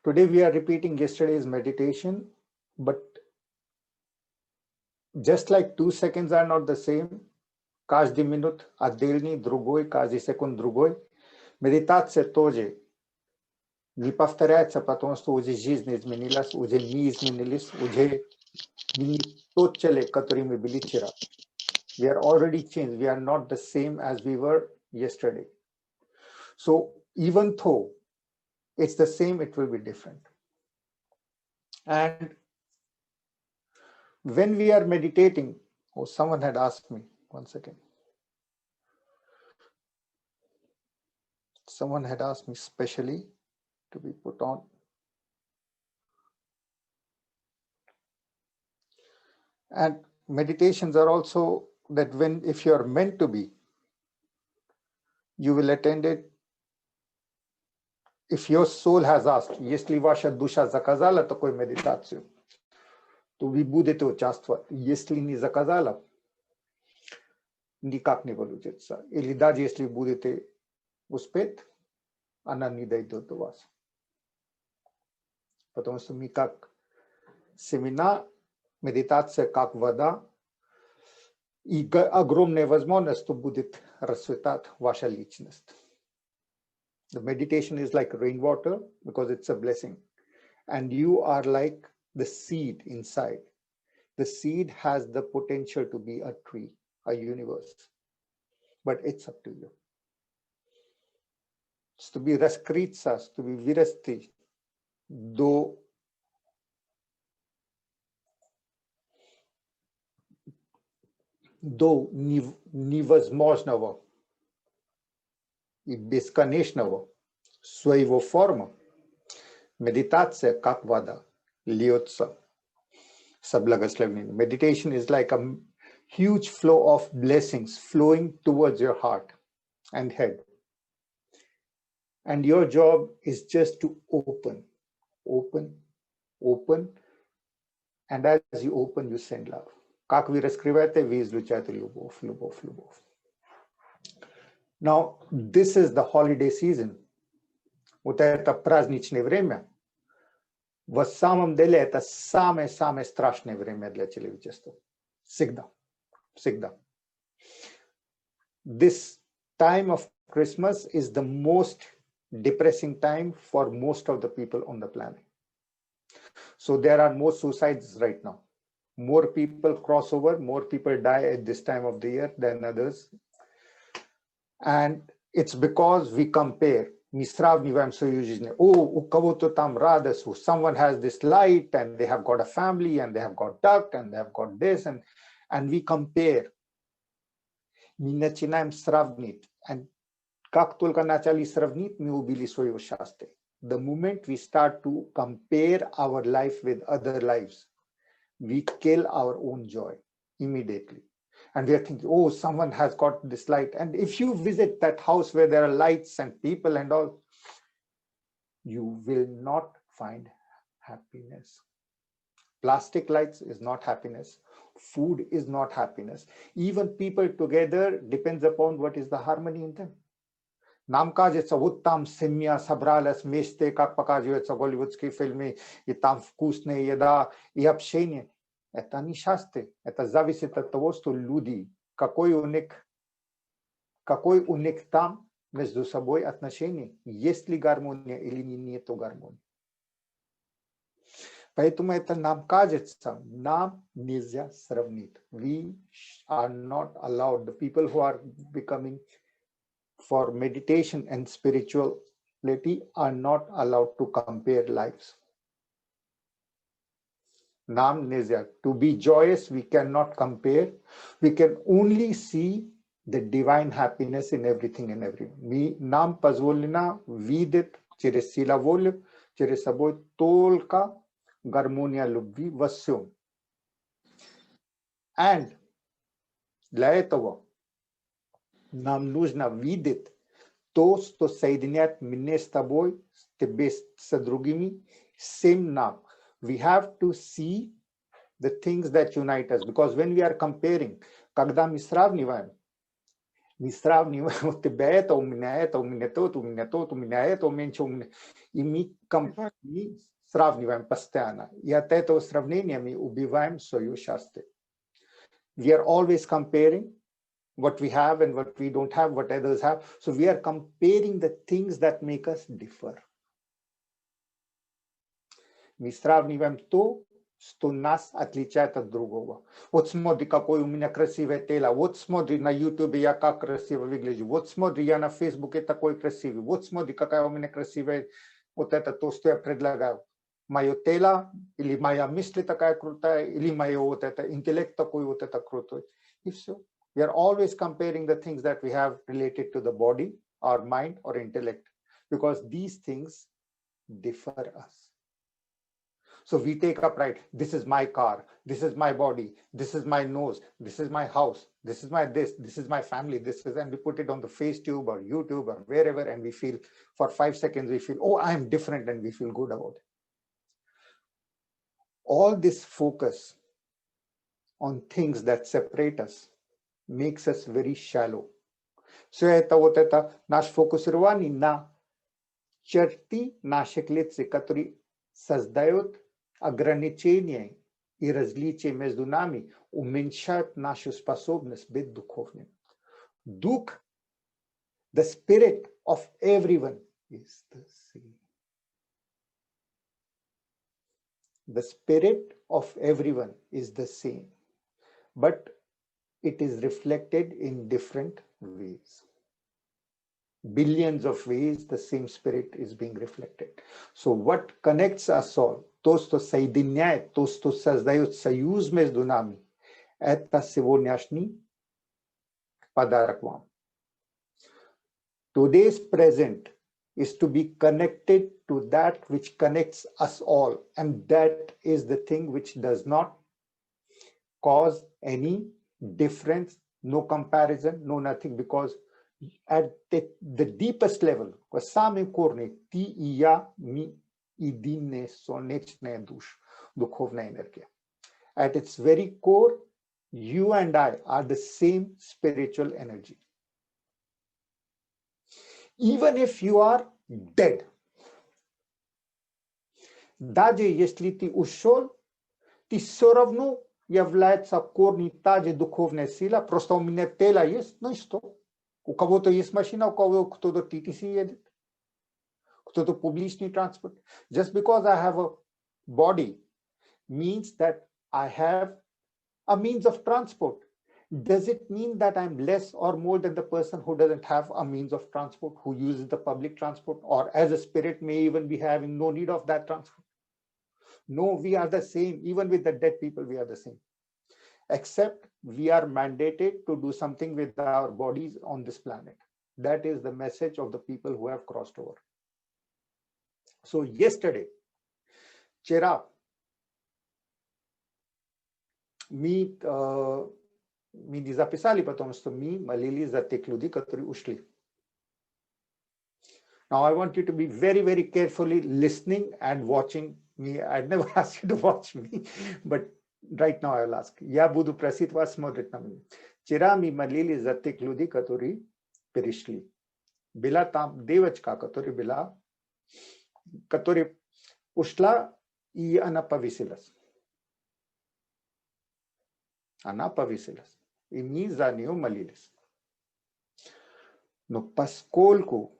Today we are repeating yesterday's meditation, but just like 2 seconds are not the same, каждый minut отдельный, другой, каждый секунд другой. Медитация тоже не повторяется, потому что уже жизнь изменилась, уже мы изменились, уже мы не тот человек, который мы были вчера. We are already changed. We are not the same as we were yesterday. So even though it's the same, it will be different. And when we are meditating, oh, someone had asked me, 1 second. Someone had asked me specially to be put on. And meditations are also that if you are meant to be, you will attend it. If your soul has asked, если ваша душа заказала такую медитацию, то вы будете участвовать. Если не заказала, никак не получится. Или даже если будете успеть, она не дойдет до вас. Потому что мы как семена, медитация как вода, и огромная возможность, что будет расцветать ваша личность. The meditation is like rainwater because it's a blessing. And you are like the seed inside. The seed has the potential to be a tree, a universe. But it's up to you. It's to be raskritsa, to be virasti до невозможного и бесконечного своего форма. Медитация как вода льется со благословением. Meditation is like a huge flow of blessings flowing towards your heart and head. And your job is just to open, open, open. And as you open, you send love. Как вы раскрываете, вы излучаете любовь, любовь, любовь. Now, this is the holiday season. Вот это праздничное время. В самом деле, это самое-самое страшное время для человечества. Всегда. Всегда. This time of Christmas is the most depressing time for most of the people on the planet. So there are more suicides right now. More people cross over, more people die at this time of the year than others. And it's because we compare. Мы сравниваем свою жизнь. У кого-то там радость, someone has this light and they have got a family and they have got duck and they have got this and we compare. Мы начинаем сравнить. And как только начали сравнить, мы убили свое счастье. The moment we start to compare our life with other lives, we kill our own joy immediately. And we are thinking, oh, someone has got this light. And if you visit that house where there are lights and people and all, you will not find happiness. Plastic lights is not happiness. Food is not happiness. Even people together depends upon what is the harmony in them. Нам кажется, вот там семья собралась вместе, как показывается в голливудских фильмах, и там вкусная еда и общение. Это не счастье. Это зависит от того, что люди, какой у них там между собой отношения, есть ли гармония или нету гармонии. Поэтому это нам кажется, нам нельзя сравнить. We are not allowed, the people who are becoming for meditation and spirituality are not allowed to compare lives. Nam nizya. To be joyous, we cannot compare. We can only see the divine happiness in everything and everyone. Нам позволено видеть через силу воли, через собой только гармония любви во всем. And для этого нам нужно видеть то, что соединяет меня с тобой, тебя с другими, same нам. We have to see the things that unite us, because when we are comparing, когда мы сравниваем, Mistravni o te beto o mineto o mineto o mineto o mineto o mencho и ми ми сравниваем постоянно. И от этого сравнения мы убиваем свое счастье. We are always comparing what we have and what we don't have, what others have. So we are comparing the things that make us differ. Мы сравниваем то, что нас отличает от другого. Вот смотри, какое у меня красивое тело. Вот смотри, на YouTube я как красиво выгляжу. Вот смотри, я на Фейсбуке такой красивый. Вот смотри, какая у меня красивая. Вот это то, что я предлагаю. Мое тело, или моя мысль такая крутая, или мое вот это интеллект такой вот это крутой. И все. We are always comparing the things that we have related to the body, our mind, or intellect, because these things differ us. So we take up, right, this is my car, this is my body, this is my nose, this is my house, this is my this is my family, this is, and we put it on the FaceTube or YouTube or wherever, and we feel for 5 seconds, we feel, oh, I'm different, and we feel good about it. All this focus on things that separate us makes us very shallow. So это вот это наш фокусирование на черты наших лиц, которые создают ограничения и различия между нами, уменьшают нашу способность быть духовным. Дух, the spirit of everyone is the same. The spirit of everyone is the same, but it is reflected in different ways. Billions of ways the same spirit is being reflected. So what connects us all, то, что соединяет, то, что создает союз между нами, это сегодняшний подарок вам. Today's present is to be connected to that which connects us all, and that is the thing which does not cause any difference, no comparison, no nothing, because at the deepest level, в самом корне, ты и я, мы единая солнечная душа, духовная энергия. At its very core, you and I are the same spiritual energy. Even if you are dead, даже если ты ушел, ты все равно является корнем та же духовная сила, просто у меня тело есть, ну и что? У кого-то есть машина, у кого-то кто-то TTC едет, кто-то публичный транспорт. Just because I have a body means that I have a means of transport. Does it mean that I'm less or more than the person who doesn't have a means of transport, who uses the public transport, or as a spirit may even be having no need of that transport? No, we are the same. Even with the dead people, we are the same. Except we are mandated to do something with our bodies on this planet. That is the message of the people who have crossed over. So yesterday, вчера, мы не записали, потому что мы молились за тех людей, которые ушли. Now I want you to be very, very carefully listening and watching me. I'd never asked you to watch me, but right now I'll ask. Я буду просить вас смотреть на меня. Вчера мы молились за тех людей, которые перешли. Была там девочка, которая ушла, и она повесилась. Она повесилась. И мы за нее молились. Но поскольку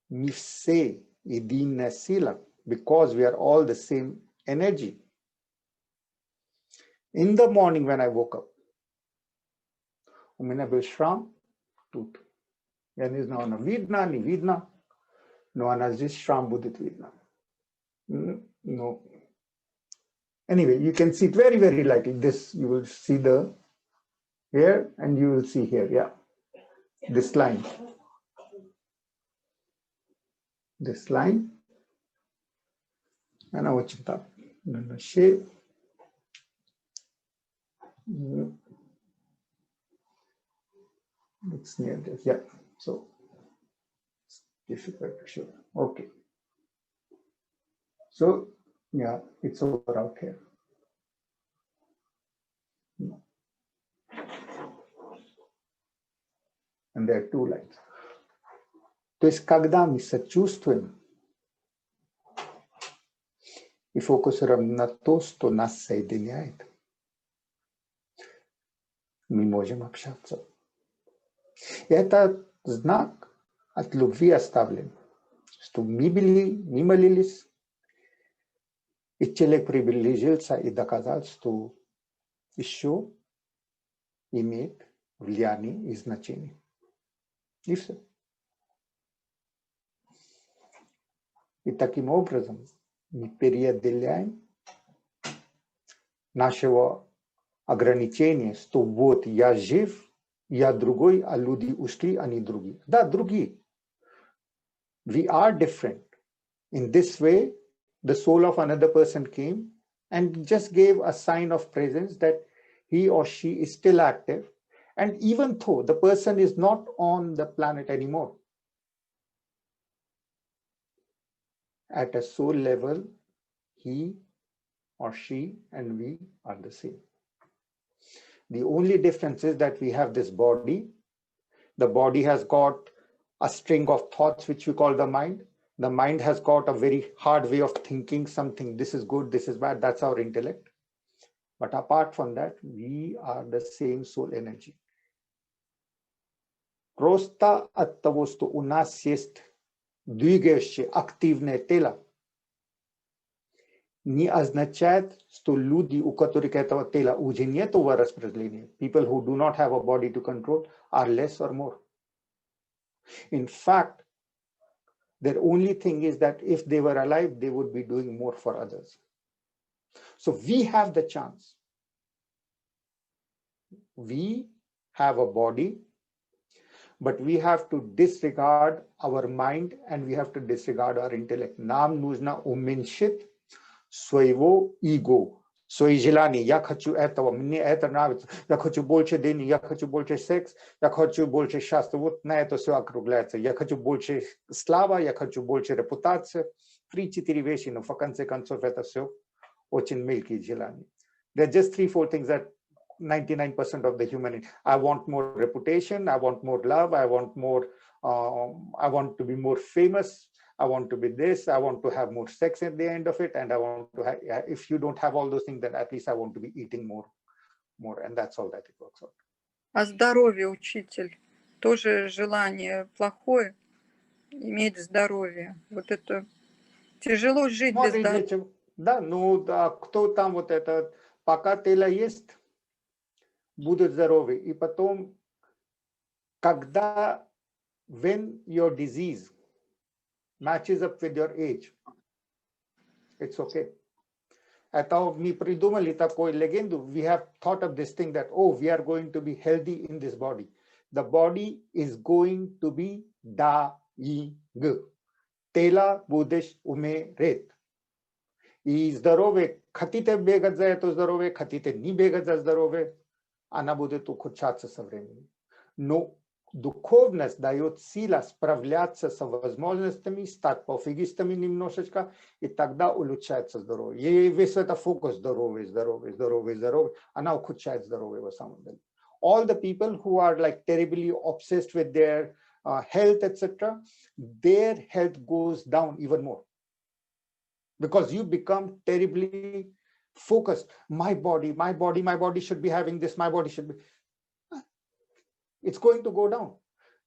мы все единая сила, because we are all the same energy, in the morning when I woke up, у меня был шрам тут. Я не знаю, она видна, не видна, но она здесь шрам будет видно. No. Anyway, you can see it very, very lightly. This, you will see the here, and you will see here, yeah. This line. This line. And now what's up? The shape. It's near this, yeah. So it's difficult to show. Okay. So yeah, it's over out here. And and there are two lines. То есть, когда мы сочувствуем и фокусируем на то, что нас соединяет, мы можем общаться. И это знак от любви оставлен, что мы молились, и человек приблизился и доказал, что еще имеет влияние и значение. И все. И таким образом мы преодоляем нашего ограничения, что вот я жив, я другой, а люди ушли, они другие. Да, другие. We are different. In this way, the soul of another person came and just gave a sign of presence that he or she is still active. And even though the person is not on the planet anymore, at a soul level, he or she and we are the same. The only difference is that we have this body. The body has got a string of thoughts, which we call the mind. The mind has got a very hard way of thinking something. This is good, this is bad. That's our intellect. But apart from that, we are the same soul energy. Просто от того, что у нас есть двигающее, активное тело, не означает, что люди, у которых этого тела уже нет распределения, people who do not have a body to control, are less or more. In fact, their only thing is that if they were alive, they would be doing more for others. So we have the chance. We have a body, but we have to disregard our mind and we have to disregard our intellect. Нам нужно уменьшить своего эго, свои желания. Я хочу этого, мне это нравится. Я хочу больше денег, я хочу больше секс, я хочу больше счастья. Вот на это все округляется. Я хочу больше славы, я хочу больше репутации. 3-4 вещи, но в конце концов это все очень мелкие желания. There are just 3-4 things that 99% of the humanity. I want more reputation, I want more love, I want more, I want to be more famous, I want to be this, I want to have more sex at the end of it, and I want to have, if you don't have all those things, then at least I want to be eating more, and that's all that it works out. А здоровье, учитель, тоже желание плохое, иметь здоровье. Вот это тяжело жить без здоровья. Да, ну да, кто там вот это, пока тело есть, будут здоровы. И потом, когда, when your disease matches up with your age, it's okay. Это мы придумали такую легенду. We have thought of this thing that, oh, we are going to be healthy in this body. The body is going to be dying. Тело будешь умереть. И здоровье, хотите бегать за это здоровье, хотите не бегать за здоровье, она будет ухудшаться со временем. Но духовность дает сила справляться с возможностями, стать пофигистами немножечко, и тогда улучшается здоровье. И весь это фокус здоровье, здоровье, здоровье, здоровье, она ухудшает здоровье в самом деле. All the people who are like terribly obsessed with their health, etc., their health goes down even more. Because you become terribly focused. My body should be having this, my body should be. It's going to go down.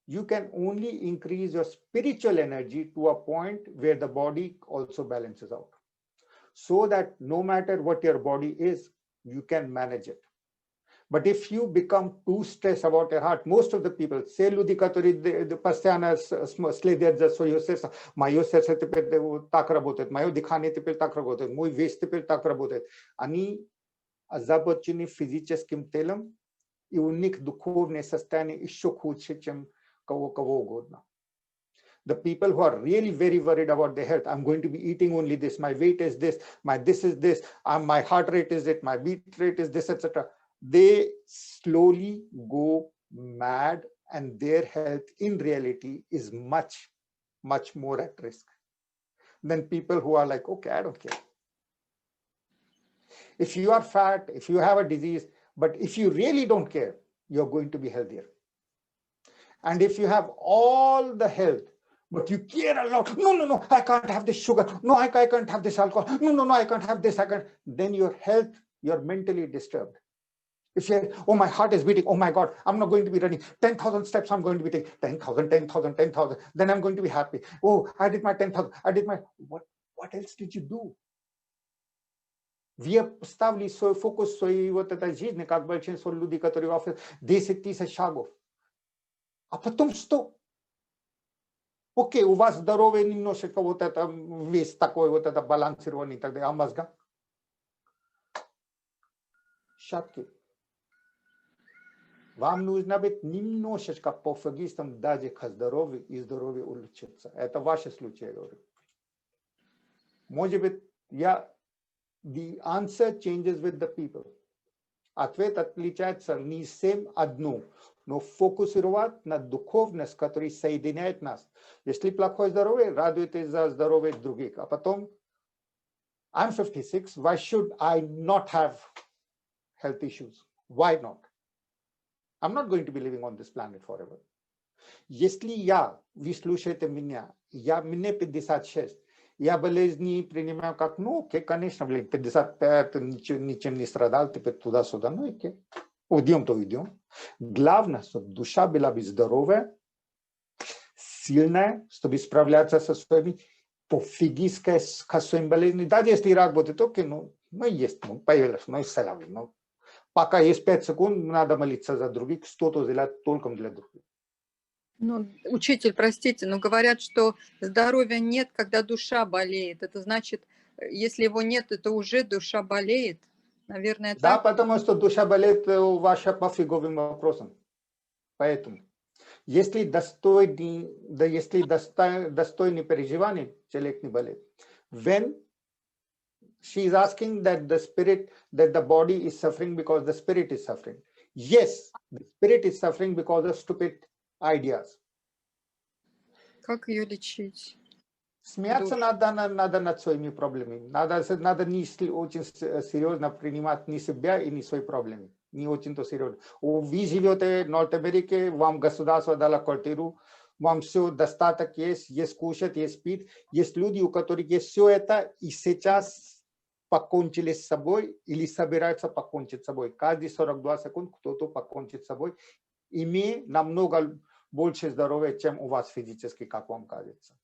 You can only increase your spiritual energy to a point where the body also balances out. So that no matter what your body is, you can manage it. But if you become too stressed about your heart, most of the people, все люди, которые постоянно следят за своим сердцем, мое сердце теперь так работает, мое дыхание теперь так работает, мой вес теперь так работает, они озабочены физическим телом, и у них духовное состояние еще хуже, чем кого угодно. The people who are really very worried about their health, I'm going to be eating only this, my weight is this, my this is this, my heart rate is it, my beat rate is this, etc. They slowly go mad, and their health in reality is much, much more at risk than people who are like, okay, I don't care. If you are fat, if you have a disease, but if you really don't care, you're going to be healthier. And if you have all the health, but you care a lot, no, I can't have this sugar, no, I can't have this alcohol, no, I can't have this, then your health, you're mentally disturbed. If you're, oh, my heart is beating, oh my God, I'm not going to be running 10,000 steps, I'm going to be taking 10,000, then I'm going to be happy. Oh, I did my 10,000, I did my, what else did you do? Вие поставили свой фокус, своей вот этой жизни, как большинство людей, которые в 10 000 шагов. А потом что? Окей, у вас здоровье немножечко вот это, весь такой вот это балансированный, тогда, а мозга? Шатки. Вам нужно быть немножечко пофигистом даже к здоровью, и здоровье улучшится. Это ваше случай, я говорю. Может быть, the answer changes with the people. Ответ отличается не всем одну, но фокусировать на духовность, которая соединяет нас. Если плохое здоровье, радуйтесь за здоровье других. А потом, I'm 56, why should I not have health issues? Why not? I'm not going to be living on this planet forever. Если вы слушаете меня, мне 56, я болезни принимаю как, конечно, 55, ничем не страдал, теперь туда-сюда, уйдем, то уйдем. Главное, чтобы душа была бы здоровая, сильная, чтобы справляться со своими пофигистской, со своими болезнями. Даже если рак будет, есть, появилось, и салави. Пока есть 5 секунд, надо молиться за других, что-то сделать только для других. Ну, учитель, простите, но говорят, что здоровья нет, когда душа болеет. Это значит, если его нет, это уже душа болеет. Наверное, так? Да, потому что душа болеет ваша по фиговым вопросам. Поэтому, если достойные переживания, человек не болеет. When she is asking that the body is suffering because the spirit is suffering. Yes, the spirit is suffering because of stupid ideas. Как ее лечить? Смеяться надо над своими проблемами. Надо не очень серьезно принимать ни себя и ни свои проблемы. Не очень-то серьезно. Вы живете в Норт Америке, вам государство дало квартиру, вам все достаток есть кушать, есть пить. Есть люди, у которых есть все это, и сейчас покончили с собой или собираются покончить с собой. Каждые 42 секунд кто-то покончит с собой, имея намного больше здоровья, чем у вас физически, как вам кажется.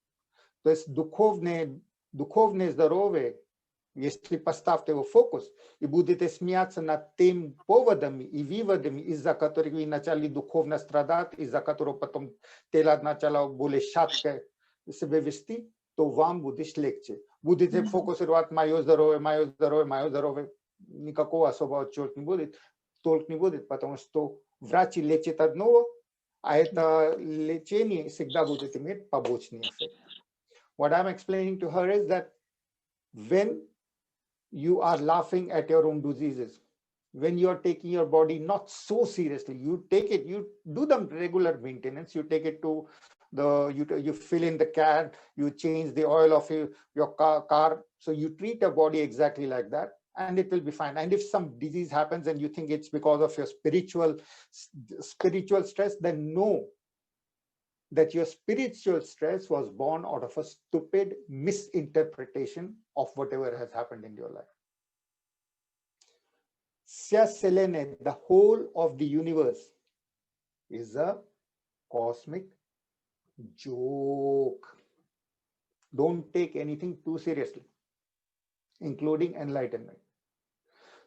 То есть духовное здоровье, если поставьте его в фокус и будете смеяться над тем поводами и выводами, из-за которых вы начали духовно страдать, из-за которых потом тело начало более шатко себя вести, то вам будет легче. Будете фокусировать мое здоровье, никакого особого толка не будет, потому что врач лечит одного, а это лечение всегда будет иметь побочный эффект. What I'm explaining to her is that when you are laughing at your own diseases, when you are taking your body not so seriously, you do the regular maintenance, you take it to you fill in the can, you change the oil of your car, so you treat your body exactly like that, and it will be fine. And if some disease happens and you think it's because of your spiritual stress, then know that your spiritual stress was born out of a stupid misinterpretation of whatever has happened in your life. Selene, the whole of the universe, is a cosmic joke. Don't take anything too seriously, including enlightenment.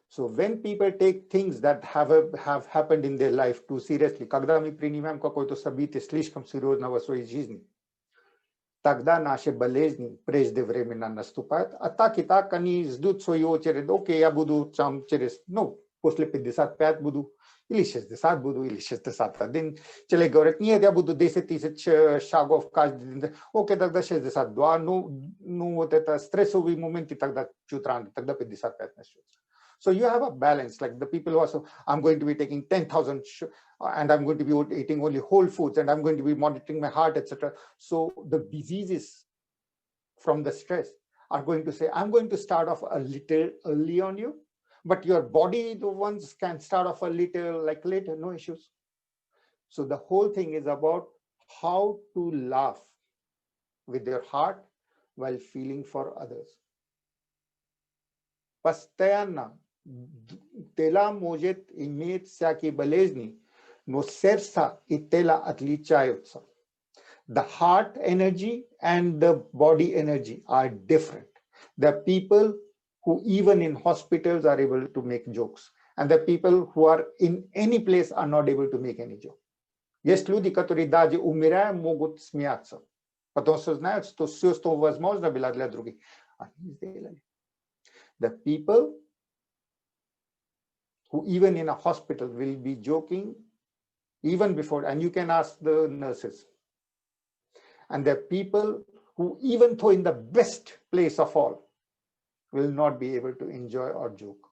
So when people take things that have happened in their life too seriously, когда мы принимаем какое-то событие слишком серьезно в своей жизни, тогда наши болезни преждевременно наступают, а так и так они ждут свою очередь. Окей, я буду там после 55 буду, или 60 буду, или 61. Человек говорит, нет, я буду 10 000 шагов каждый день. Окей, тогда 62. Вот это стрессовые моменты тогда чуть рано, тогда 55 начнется. So you have a balance, like the people who are I'm going to be taking 10,000 and I'm going to be eating only whole foods and I'm going to be monitoring my heart, etc. So the diseases from the stress are going to say, I'm going to start off a little early on you, but your body, the ones can start off a little like later, no issues. So the whole thing is about how to laugh with your heart while feeling for others. Постоянно тела может иметь всякие болезни, но сердца и тело отличаются. The heart energy and the body energy are different. The people who even in hospitals are able to make jokes, and the people who are in any place are not able to make any joke. Есть люди, которые даже умирая могут смеяться, потому что знают, что все, что возможно было для других, они сделали. The people who even in a hospital will be joking even before, and you can ask the nurses. And the people who even though in the best place of all will not be able to enjoy or joke.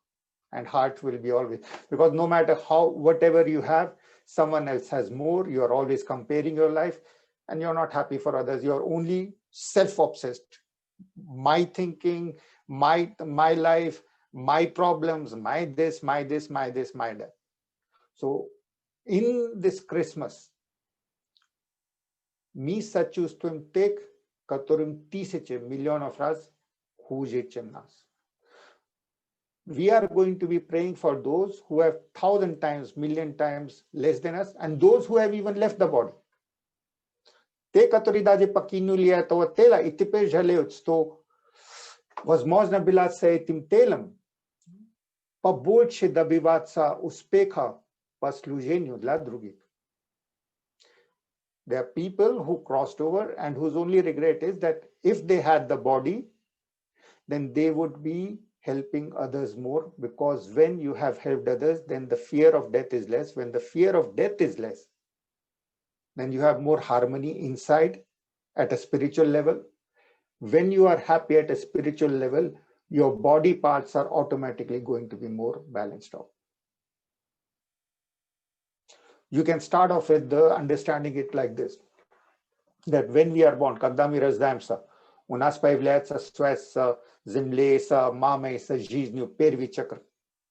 And heart will be always, because no matter how, whatever you have, someone else has more, you're always comparing your life and you're not happy for others. You're only self-obsessed. My thinking, my life, my problems, my this, my that. So in this Christmas, mi săciustăm tek, cătorim tisece milionov raz hujecem nas. We are going to be praying for those who have 1,000 times, million times less than us, and those who have even left the body. Te, которые даже покинули этого тела, и теперь жалеют, что возможно было с этим телом побольше добиваться успеха по служению для других. There are people who crossed over and whose only regret is that if they had the body, then they would be helping others more, because when you have helped others, then the fear of death is less. When the fear of death is less, then you have more harmony inside at a spiritual level. When you are happy at a spiritual level, your body parts are automatically going to be more balanced out. You can start off with the understanding it like this, that when we are born, когда мы рождаемся, у нас появляется связь с землей, с мамой, с жизнью, первый чакр.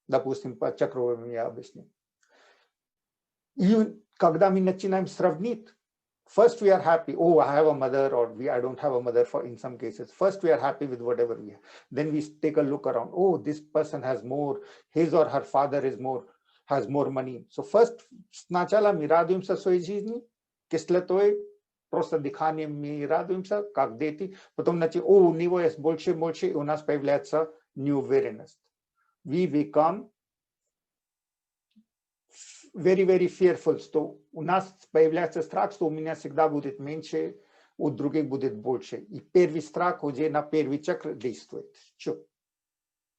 Допустим, по чакровым я объясню. И когда мы начинаем сравнить, first we are happy, oh, I have a mother, or I don't have a mother for in some cases. First we are happy with whatever we have. Then we take a look around, oh, this person has more, his or her father has more money. So first, сначала мы радуемся своей жизни, кислотой, просто дыханием мы радуемся, как дети. Потом начали, о, у него есть больше, и у нас появляется неуверенность. We become very, very fearful, что у нас появляется страх, что у меня всегда будет меньше, у других будет больше. И первый страх уже на первый чакр действует. Чё?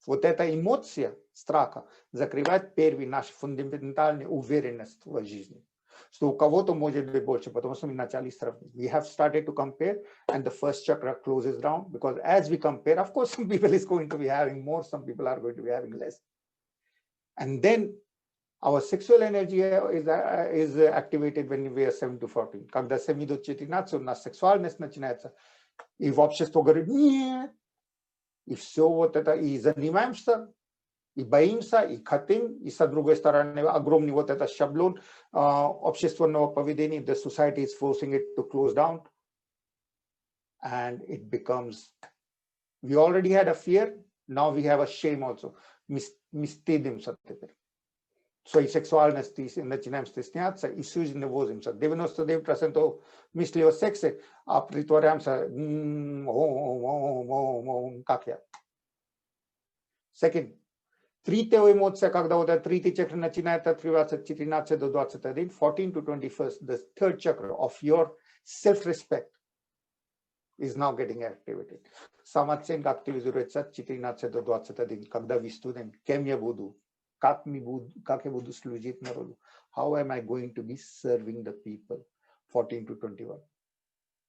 Вот эта эмоция страха закрывает первый наш фундаментальный уверенность в жизни. Что у кого-то может быть больше, потому что мы начали сравнивать. We have started to compare, and the first chakra closes down, because as we compare, of course, some people is going to be having more, some people are going to be having less. And then our sexual energy is activated when we are 7 to 14. Когда 7 до 14 у нас сексуальность начинается, и в обществе говорит, нет, и все вот это, и занимаемся, и боимся, и хотим, и с другой стороны огромный вот этот шаблон общественного поведения, the society is forcing it to close down, and it becomes, we already had a fear, now we have a shame also. Мы стыдимся теперь. Своей сексуальности начинаем стесняться, и всю жизнь возимся. 99% мысли о сексе, а притворяемся, как я. Second, третья эмоция, когда вот этот третий чакра начинает открываться 14 до 21, 14 to 21, the third chakra of your self-respect is now getting activated. Самооценка активизируется 14 до 21, когда вы студент, кем я буду, как я буду служить народу, how am I going to be serving the people, 14 to 21.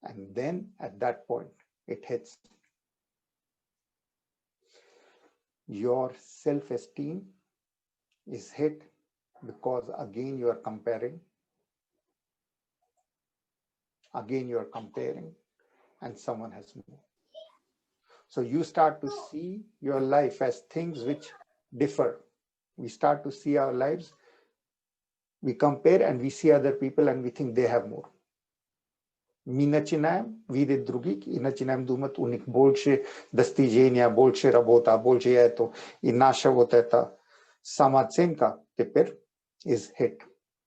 And then at that point, it hits. Your self-esteem is hit because again you are comparing. Again you are comparing, and someone has more. So you start to see your life as things which differ. We start to see our lives We compare and we see other people and we think they have more. Mi начинаем видеть других и начинаем думать, у них больше достижения, больше работа, больше это. И наша вот эта самооценка теперь is hit.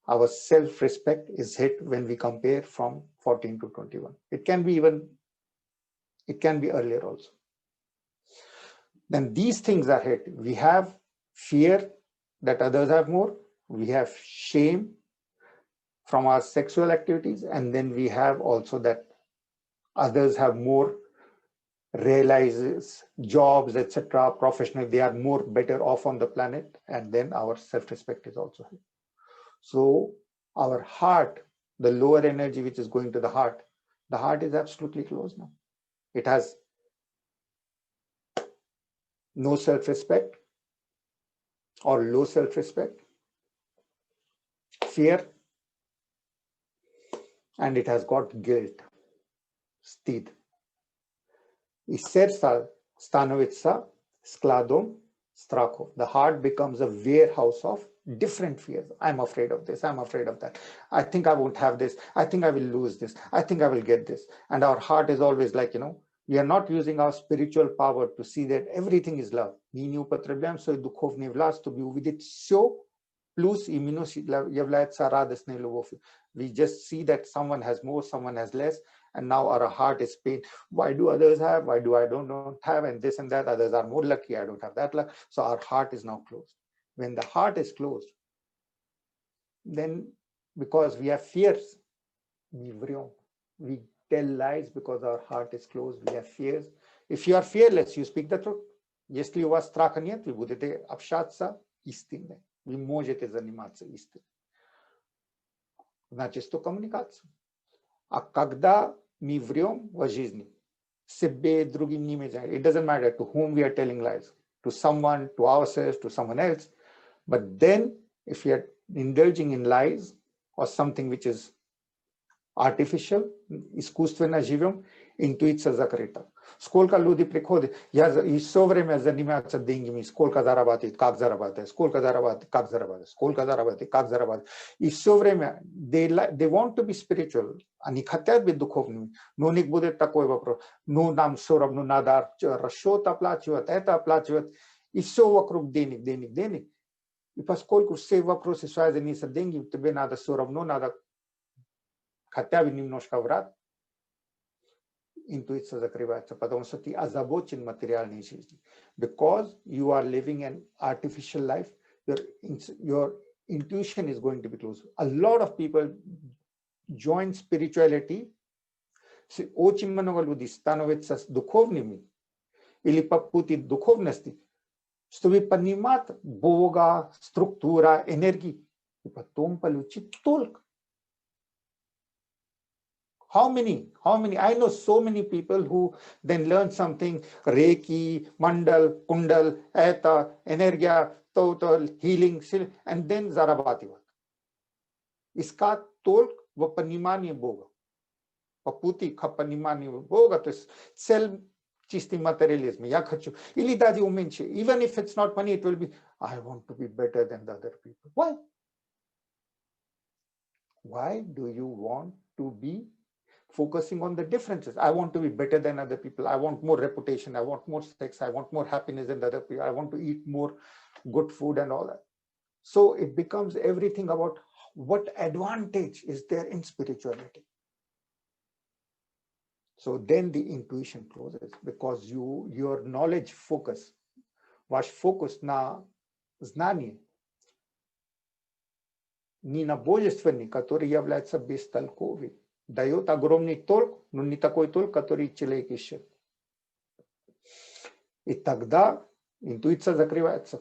Our self-respect is hit when we compare from 14 to 21. It can be earlier also. Then these things are hit. We have fear that others have more. We have shame from our sexual activities. And then we have also that others have more realizes jobs, etc., professional, they are more better off on the planet. And then our self-respect is also hit. So our heart, the lower energy which is going to the heart is absolutely closed now. It has no self-respect or low self-respect, fear, and it has got guilt, stid. I serca stanovica skladom strachov. The heart becomes a warehouse of different fears. I'm afraid of this, I'm afraid of that. I think I won't have this. I think I will lose this. I think I will get this. And our heart is always like, we are not using our spiritual power to see that everything is love. Мы не употребляем свою духовную власть, чтобы увидеть все плюс и минус является радостной любовью. We just see that someone has more, someone has less, and now our heart is pain. Why do others have? Why do I don't have? And this and that. Others are more lucky. I don't have that luck. So our heart is now closed. When the heart is closed, then because we have fears, we tell lies because our heart is closed. We have fears. If you are fearless, you speak the truth. Если у вас страха нет, вы будете общаться истинно. Вы можете заниматься истиной. Значит, что коммуникация. А когда мы врем в жизни, себе, другим не меняем. It doesn't matter to whom we are telling lies. To someone, to ourselves, to someone else. But then, if we are indulging in lies or something which is artificial, искусственно живем, интуиция закрыта. Сколько люди приходят, я и все время занимаюсь деньгами, сколько зарабатывает, как зарабатывает, сколько зарабатывает, как зарабатывает, сколько зарабатывает, как зарабатывает. И все время, they want to be spiritual, они хотят быть духовными, но у них будет такой вопрос, нам все равно надо расчет оплачивать, это оплачивать, и все вокруг денег, денег, денег. И поскольку все вопросы связаны с деньгами, тебе надо все равно, надо хотя бы немножко врать, интуиция закрывается, потому что ты озабочен материальной жизнью. Because you are living an artificial life, your intuition is going to be closed. A lot of people join spirituality, очень много людей становятся духовными или по пути духовности, чтобы понимать Бога, структура, энергии, и потом получить толк. How many? I know so many people who then learn something, Reiki, Mandal, Kundal, Eta, Energia, Total, Healing, and then зарабатывают. Искать толк в понимании Бога. По пути к пониманию Бога, то есть цель чистый материализм. Я хочу, или даже уменьшить. Even if it's not money, it will be, I want to be better than the other people. Why? Why do you want to be focusing on the differences? I want to be better than other people. I want more reputation. I want more sex. I want more happiness than the other people. I want to eat more good food and all that. So it becomes everything about what advantage is there in spirituality. So then the intuition closes because your knowledge focus, ваш фокус на знание, не на божественный, который является бестолковый, дает огромный толк, но не такой толк, который человек ищет. И тогда интуиция закрывается.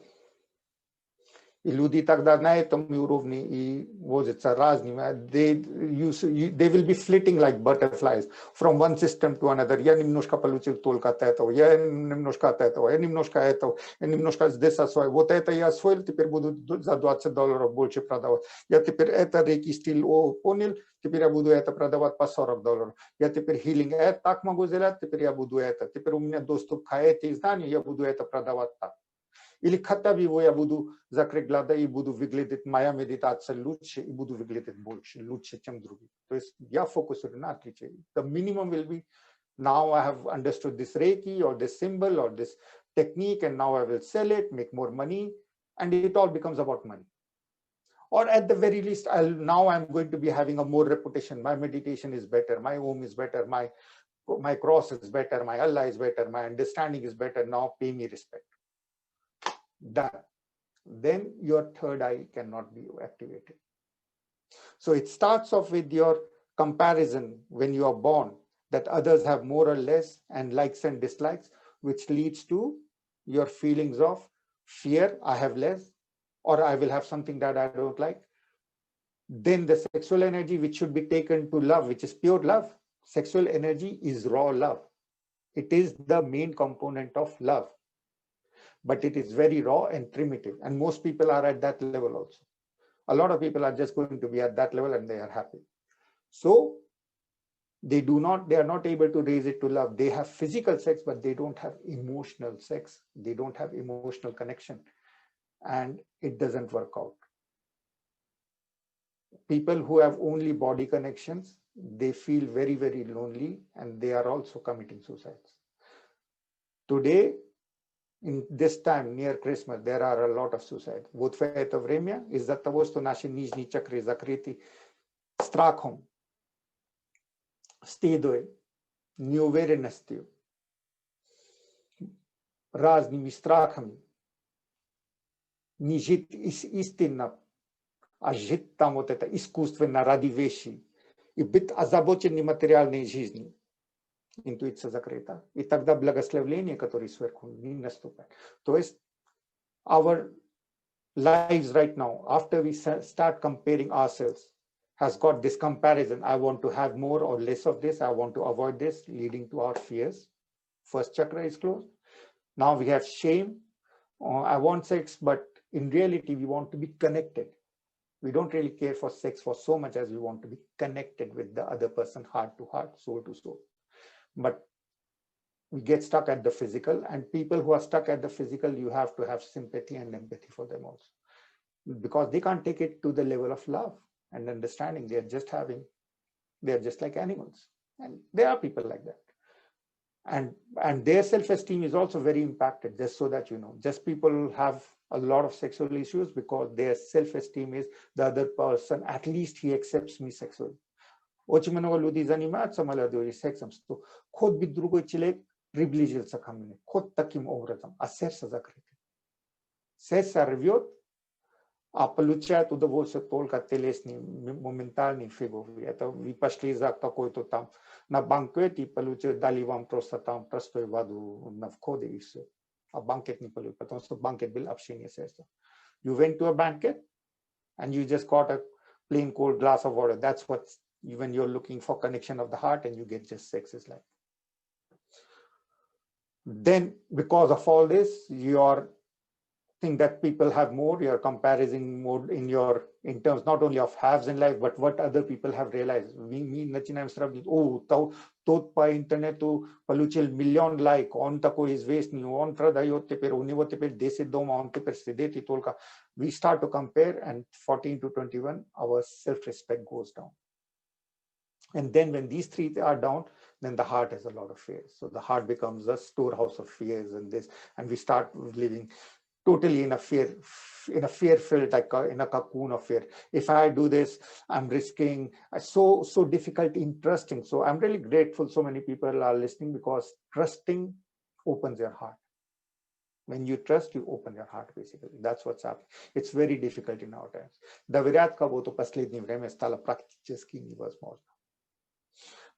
И люди тогда на этом уровне и возятся разными. They will be flitting like butterflies from one system to another. Я немножко получил толк от этого, я немножко от этого, я немножко этого, я немножко здесь освоил. Вот это я освоил, теперь буду за $20 больше продавать. Я теперь это рейки стиль понял, теперь я буду это продавать по $40. Я теперь healing так могу сделать, теперь я буду это. Теперь у меня доступ к этим знаниям, я буду это продавать так. Ili khata vivo ja budu zakreglada I budu vyglедit moja meditacija luče I budu vyglедit больше, luče, чем drugi. To jest ja fokusujem na otlичие. The minimum will be, now I have understood this Reiki or this symbol or this technique, and now I will sell it, make more money, and it all becomes about money. Or at the very least, now I'm going to be having a more reputation. My meditation is better, my Om is better, my cross is better, my Allah is better, my understanding is better. Now pay me respect. Done. Then your third eye cannot be activated. So it starts off with your comparison when you are born, that others have more or less, and likes and dislikes, which leads to your feelings of fear, I have less, or I will have something that I don't like. Then the sexual energy, which should be taken to love, which is pure love. Sexual energy is raw love. It is the main component of love, but it is very raw and primitive. And most people are at that level also. A lot of people are just going to be at that level and they are happy. So they are not able to raise it to love. They have physical sex, but they don't have emotional sex. They don't have emotional connection, and it doesn't work out. People who have only body connections, they feel very, very lonely, and they are also committing suicides. Today, in this time near Christmas, there are a lot of suicides. Вот в это время из-за того, что наши нижние чакры закрыты страхом, стыдом, неуверенностью, разными страхами, не жить истинно, а жить там вот это искусственно ради вещи и быть озабоченным материальной жизнью. Интуиция закрыта. И тогда благословение, которое сверху, не наступает. То есть our lives right now, after we start comparing ourselves, has got this comparison. I want to have more or less of this. I want to avoid this, leading to our fears. First chakra is closed. Now we have shame. I want sex, but in reality, we want to be connected. We don't really care for sex for so much as we want to be connected with the other person, heart to heart, soul to soul. But we get stuck at the physical, and people who are stuck at the physical, you have to have sympathy and empathy for them also, because they can't take it to the level of love and understanding. They're just like animals, and there are people like that, and their self-esteem is also very impacted. Just so that you know, just people have a lot of sexual issues because their self-esteem is the other person, at least he accepts me sexually. Очень много людей занимаются молодой сексом, что хоть бы другой человек приблизился ко мне, хоть таким образом, а сердце закрыто. Сердце рвет, а получает удовольствие только телесный, моментальный, фиговый. Это вы пошли за какой-то там на банкет и дали вам просто там простую воду на входе и все. А банкет не получил, потому что банкет был общение сердца. You went to a banquet and you just got a plain cold glass of water. That's what, when you're looking for connection of the heart and you get just sex is like. Then because of all this, you think that people have more, you're comparing more in terms not only of haves in life, but what other people have realized. Мы начинаем сравнивать, тот по интернету получил миллион лайк, он такой известный, он продает теперь, у него теперь 10 дома, он теперь сидит и только. We start to compare, and 14 to 21, our self-respect goes down. And then when these three are down, then the heart has a lot of fears. So the heart becomes a storehouse of fears, and we start living totally in a fear-filled, like in a cocoon of fear. If I do this, I'm risking. So difficult in trusting. So I'm really grateful so many people are listening, because trusting opens your heart. When you trust, you open your heart, basically. That's what's happening. It's very difficult in our times. Доверять кого-то последнее время стало практически невозможно.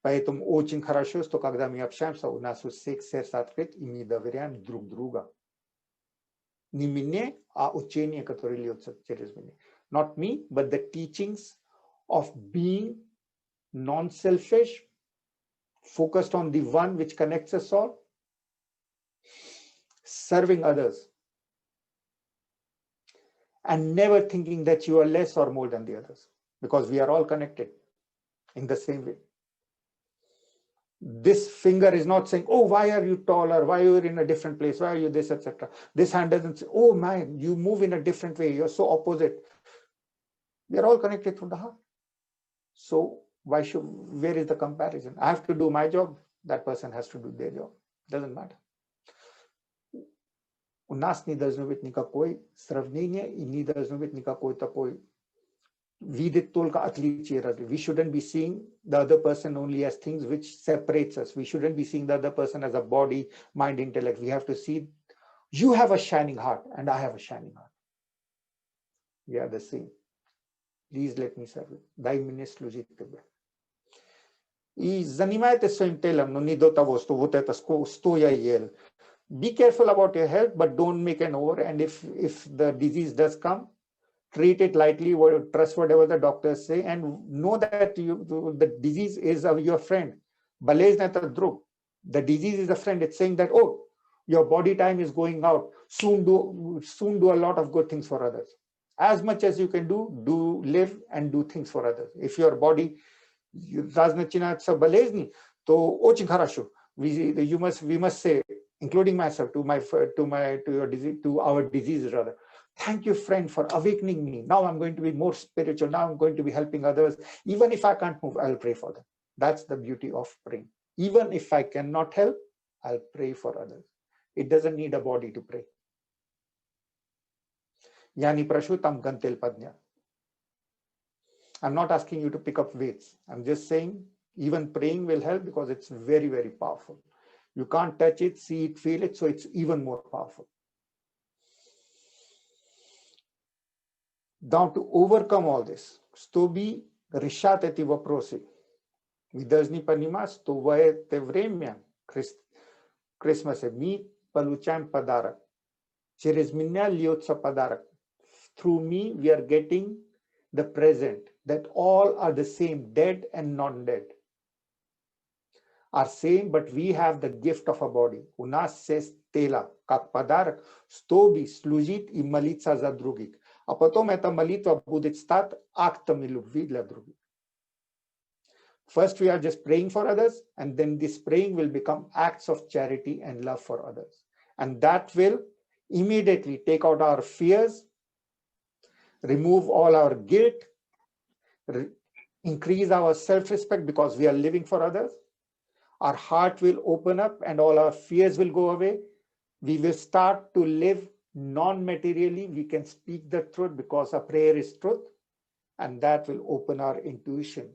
Поэтому очень хорошо, что когда мы общаемся, у нас у всех сердце открыто, и мы доверяем друг другу. Не мне, а учение, которое льется через меня. Not me, but the teachings of being non-selfish, focused on the one which connects us all, serving others, and never thinking that you are less or more than the others, because we are all connected in the same way. This finger is not saying, oh, why are you taller? Why are you in a different place? Why are you this, etc. This hand doesn't say, oh man, you move in a different way. You're so opposite. We are all connected through the heart. So where is the comparison? I have to do my job. That person has to do their job. Doesn't matter. У нас не должно быть никакой сравнения и не должно быть никакой такой видеть только отличия. We shouldn't be seeing the other person only as things which separates us. We shouldn't be seeing the other person as a body, mind, intellect. We have to see, you have a shining heart and I have a shining heart. We are the same. Please let me serve you. Дай мне служить тебе. И занимайтесь своим телом, но не до того, что вот это стоя ел. Be careful about your health, but don't make an over. And if the disease does come, treat it lightly, trust whatever the doctors say, and know that the disease is your friend. The disease is a friend. It's saying that, oh, your body time is going out. Soon do a lot of good things for others. As much as you can do live and do things for others. If your body does начинаться болезни, то очень хорошо. We must say, including myself, to our disease rather. Thank you, friend, for awakening me. Now I'm going to be more spiritual. Now I'm going to be helping others. Even if I can't move, I'll pray for them. That's the beauty of praying. Even if I cannot help, I'll pray for others. It doesn't need a body to pray. Yani prashutam gantel padnya. I'm not asking you to pick up weights. I'm just saying even praying will help because it's very, very powerful. You can't touch it, see it, feel it, so it's even more powerful. Now to overcome all this, чтобы решать эти вопросы, мы должны понимать, что в это время Крисмаса мы получаем подарок. Через меня льется подарок. Through me, we are getting the present, that all are the same, dead and non-dead. Are same, but we have the gift of a body. У нас есть тело, как подарок, чтобы служить и молиться за других. А потом эта молитва будет стать актами любви для других. First, we are just praying for others, and then this praying will become acts of charity and love for others. And that will immediately take out our fears, remove all our guilt, increase our self-respect because we are living for others. Our heart will open up and all our fears will go away. We will start to live non-materially. We can speak the truth because our prayer is truth, and that will open our intuition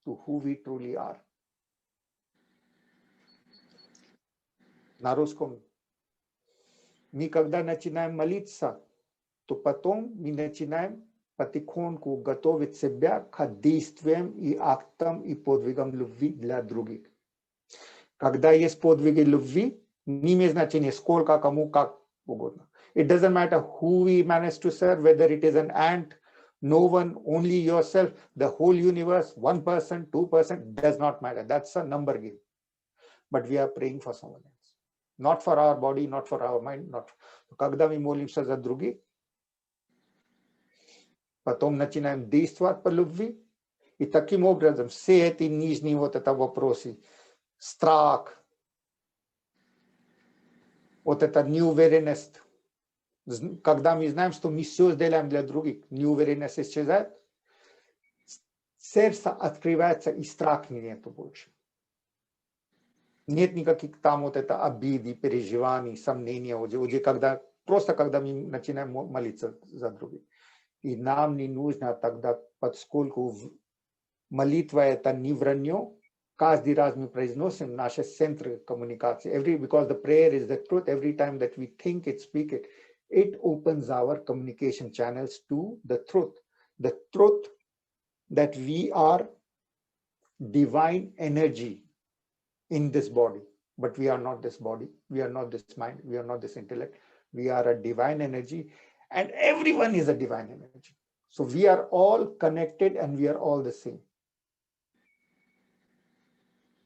to who we truly are. На русском. Мы когда начинаем молиться, то потом мы начинаем потихоньку готовить себя к действиям и актам и подвигам любви для других. Когда есть подвиги любви, не имеет значения сколько, кому, как угодно. It doesn't matter who we manage to serve, whether it is an ant, no one, only yourself, the whole universe, 1%, 2%, does not matter. That's a number game. But we are praying for someone else. Not for our body, not for our mind, not. Когда мы молимся за других, потом начинаем действовать по любви, и таким образом все эти нижние вот это вопросы, страх, вот это неуверенность, когда мы знаем, что мы все сделаем для других, неуверенность исчезает, сердце открывается и страх нету больше. Нет никаких там вот это обиды, переживаний, сомнений, уже когда мы начинаем молиться за других. И нам не нужно тогда, поскольку молитва это не вранье, каждый раз мы произносим наши центры коммуникации. Because the prayer is the truth, every time that we think it, speak it, it opens our communication channels to the truth. The truth that we are divine energy in this body, but we are not this body, we are not this mind, we are not this intellect, we are a divine energy, and everyone is a divine energy. So we are all connected and we are all the same.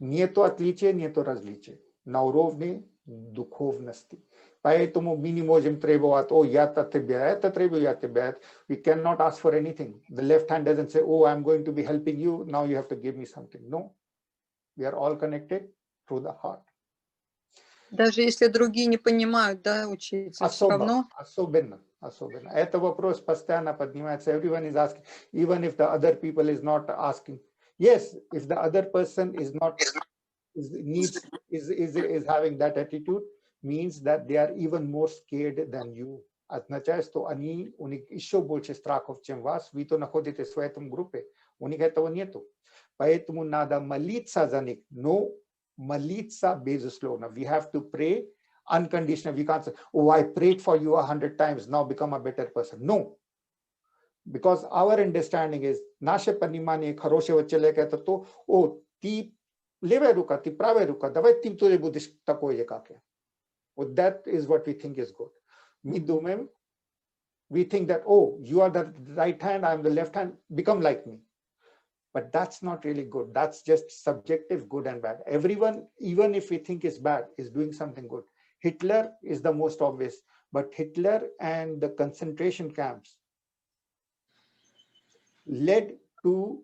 Нету отличия, нету различия. На уровне духовности. Поэтому мы не можем требовать, о, я от тебя это требую, я от тебя это. We cannot ask for anything. The left hand doesn't say, oh, I'm going to be helping you, now you have to give me something. No. We are all connected through the heart. Даже если другие не понимают, да, учитель, все равно. Особенно. Это вопрос постоянно поднимается. Everyone is asking, even if the other people is not asking. Yes, if the other person is not is having that attitude, means that they are even more scared than you. Означает, что у них еще больше страхов, чем вас. Вы то находитесь в этом группе. У них этого нету. Поэтому надо молиться за них. Но молиться безусловно. We have to pray unconditional. We can't say, oh, I prayed for you 100 times, now become a better person. No. Because our understanding is, наше понимание хорошего человека это то, о, ты левая рука, ты правая рука, давай ты тоже будешь такой же, как я. Well, that is what we think is good. Мы думаем, we think that, oh, you are the right hand, I am the left hand, become like me. But that's not really good. That's just subjective good and bad. Everyone, even if we think is bad, is doing something good. Hitler is the most obvious, but Hitler and the concentration camps led to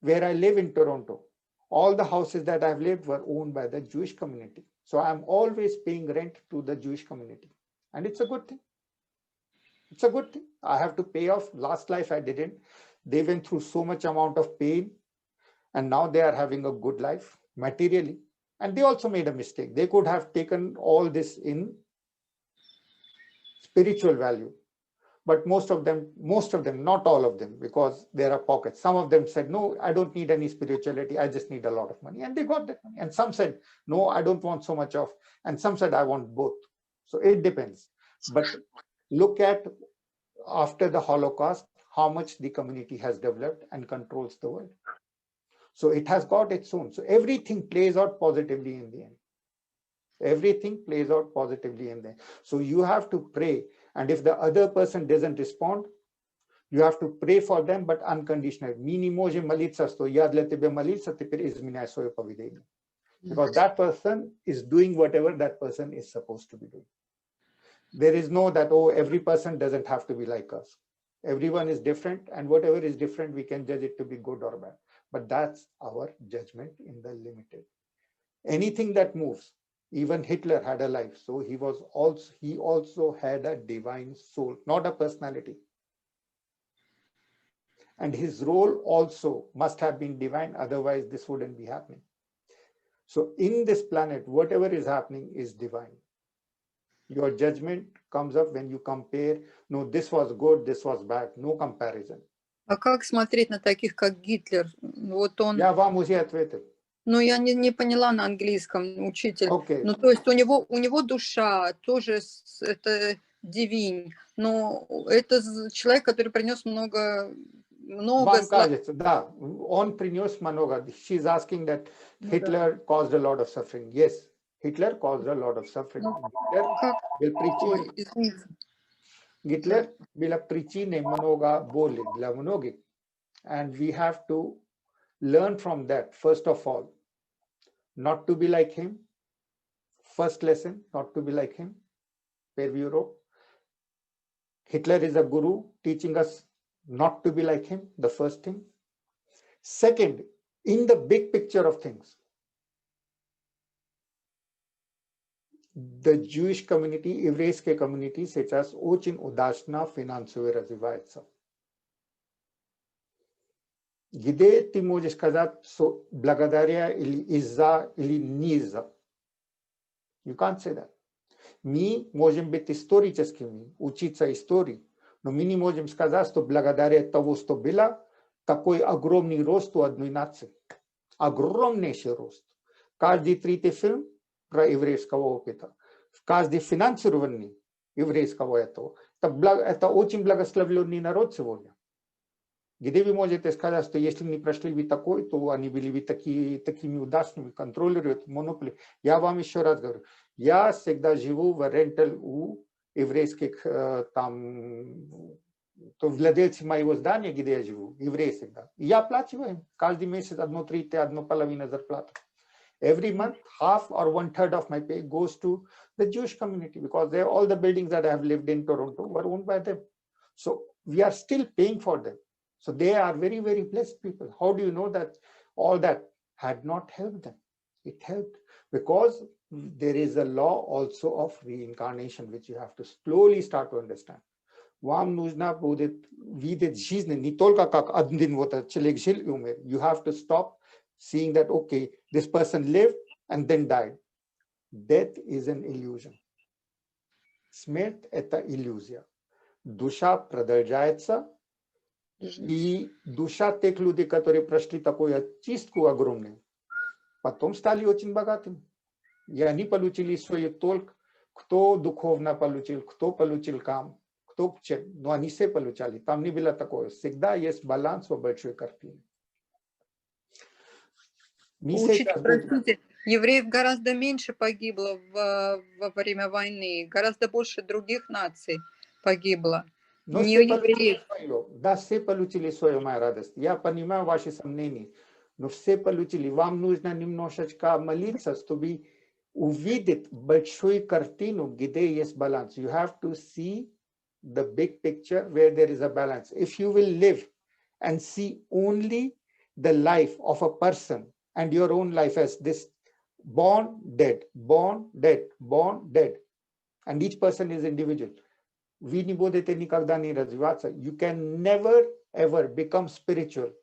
where I live in Toronto. All the houses that I've lived were owned by the Jewish community. So I'm always paying rent to the Jewish community. And it's a good thing. It's a good thing. I have to pay off. Last life I didn't. They went through so much amount of pain. And now they are having a good life materially. And they also made a mistake. They could have taken all this in spiritual value. But most of them, not all of them, because there are pockets. Some of them said, no, I don't need any spirituality. I just need a lot of money. And they got that money. And some said, no, I don't want so much of. And some said, I want both. So it depends. But look at after the Holocaust, how much the community has developed and controls the world. So it has got its own. So everything plays out positively in the end. Everything plays out positively in the end. So you have to pray. And if the other person doesn't respond, you have to pray for them, but unconditional. Mi не можем молиться, что я для тебя молился, теперь изменяй свое поведение. Because that person is doing whatever that person is supposed to be doing. There is no that, oh, every person doesn't have to be like us. Everyone is different, and whatever is different, we can judge it to be good or bad. But that's our judgment in the limited. Anything that moves, even Hitler had a life, so he also had a divine soul, not a personality. And his role also must have been divine, otherwise this wouldn't be happening. So in this planet, whatever is happening is divine. Your judgment comes up when you compare, no, this was good, this was bad, no comparison. А как смотреть на таких, как Гитлер? Вот он... Я вам уже ответил. Ну, я не поняла на английском, учитель. Okay. Ну, то есть у него душа тоже это дивинь, но это человек, который принес много Вам кажется, да, он принес много. She's asking that Hitler caused a lot of suffering. Yes, Hitler caused a lot of suffering. Hitler bila причины много боли для многих. And we have to learn from that, first of all, not to be like him. First lesson, not to be like him. Per Europe. Hitler is a guru teaching us not to be like him, the first thing. Second, in the big picture of things, the Jewish community, еврейская community сейчас очень удачно финансово развивается. Где ты можешь сказать, что благодаря или из-за или не из-за? You can't say that. Мы можем быть историческими, учиться истории, но мы не можем сказать, что благодаря тому, что было, такой огромный рост у одной нации. Огромнейший рост. Каждый третий фильм про еврейского опыта, каждый финансирование еврейского этого. Это очень благословленный народ сегодня. Где вы можете сказать, что если не прошли вы такой, то они были бы такими удачными, контролируют монополи. Я вам еще раз говорю, я всегда живу в рентал у еврейских, там, то владельцы моего здания, где я живу, евреи всегда. И я оплачиваю каждый месяц 1/3, 1/2 зарплаты. Every month, half or 1/3 of my pay goes to the Jewish community because all the buildings that I have lived in Toronto were owned by them. So we are still paying for them. So they are very, very blessed people. How do you know that all that had not helped them? It helped because there is a law also of reincarnation, which you have to slowly start to understand. Вам нужно будет видеть жизнь не только как один вот человек жил и умер. You have to stop seeing that, okay, this person lived and then died. Death is an illusion. Смерть – это иллюзия. Душа продолжается, и душа тех людей, которые прошли такую очистку огромную, потом стали очень богатыми. И они получили свой толк, кто духовно получил, кто получил кам, кто чем, но они все получали. Там не было такое. Всегда есть баланс в большой картине. Учитель, простите, евреев гораздо меньше погибло во время войны, гораздо больше других наций погибло. Но Не все евреев. Да, все получили свою мою радость. Я понимаю ваши сомнения, но все получили. Вам нужно немножечко молиться, чтобы увидеть большую картину, где есть баланс. You have to see the big picture where there is a balance. If you will live and see only the life of a person and your own life as this born, dead, born, dead, born, dead, and each person is individual. Вы не будете никогда не развиваться. You can never ever become spiritual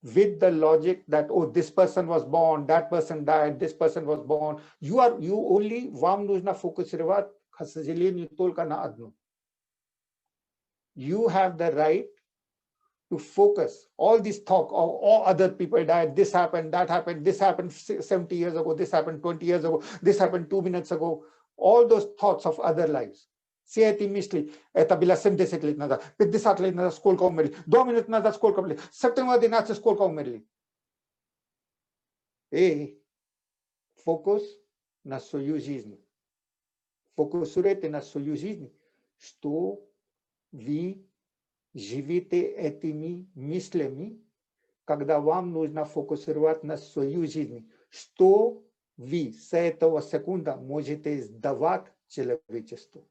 with the logic that, oh, this person was born, that person died, this person was born. You only, вам нужно фокусировать, к сожалению, только на одну. You have the right to focus. All this talk, all other people died, this happened, that happened, this happened 70 years ago, this happened 20 years ago, this happened 2 minutes ago. All those thoughts of other lives. Все эти мысли, это было 70 лет назад, 50 лет назад сколько умерли, 2 минуты назад сколько умерли, септембр 11 сколько умерли. И фокус на свою жизнь. Фокусируйте на свою жизнь, что вы живите этими мыслями, когда вам нужно фокусировать на свою жизнь, что вы с этого секунда можете сдавать человечеству.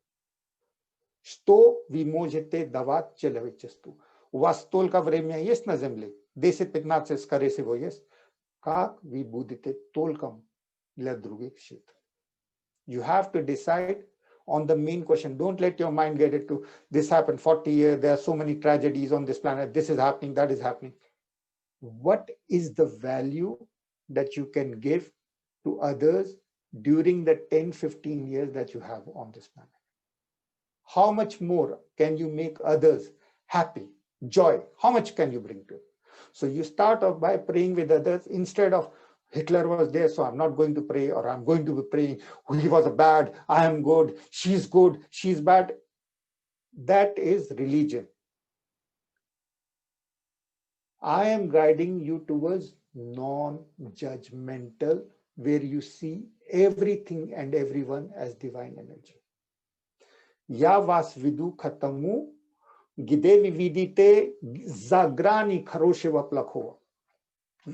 Что вы можете давать человечеству? У вас столько времени есть на земле, 10-15, скорее всего, есть. Как вы будете толком для других жить? You have to decide on the main question. Don't let your mind get into this happened 40 years, there are so many tragedies on this planet, this is happening, that is happening. What is the value that you can give to others during the 10-15 years that you have on this planet? How much more can you make others happy, joy? How much can you bring to it? So you start off by praying with others instead of Hitler was there, so I'm not going to pray, or I'm going to be praying, he was bad, I am good, she's bad. That is religion. I am guiding you towards non-judgmental, where you see everything and everyone as divine energy. Я вас веду к тому, где вы видите за грани хорошего плохого.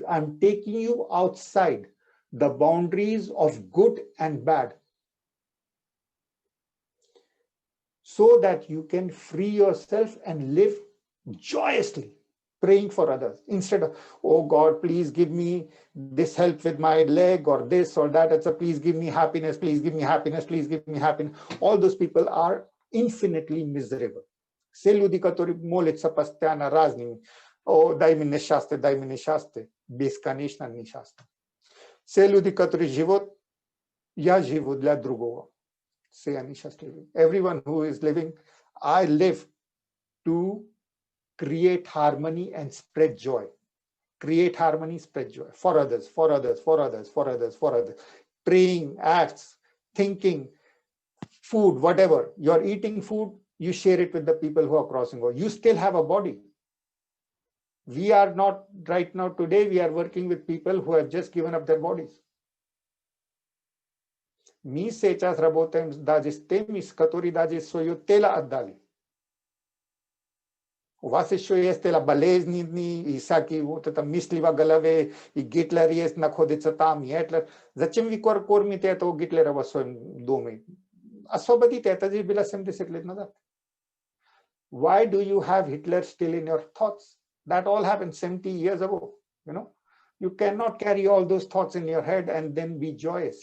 I'm taking you outside the boundaries of good and bad, so that you can free yourself and live joyously, praying for others, instead of, oh God, please give me this help with my leg, or this or that. It's a, please give me happiness, please give me happiness, please give me happiness. All those people are infinitely miserable. Все люди, которые молятся постоянно разными, о, дай мне несчастье, бесконечно несчастье. Все люди, которые живут, я живу для другого. Все они счастливы. Everyone who is living, I live to create harmony and spread joy. Create harmony, spread joy for others, for others, for others, for others, for others. Praying, acts, thinking, food, whatever. You're eating food, you share it with the people who are crossing over. You still have a body. We are not, right now, today, we are working with people who have just given up their bodies. Мы сейчас работаем даже с теми, которые даже свое тело отдали. У вас еще есть тело болезни, и всякие вот это мысли в голове, и Гитлер есть, находится там, и Гитлер. Зачем вы кормите этого Гитлера в своем доме? Освободите, это же было 70 лет назад. Why do you have Hitler still in your thoughts? That all happened 70 years ago, you know. You cannot carry all those thoughts in your head and then be joyous.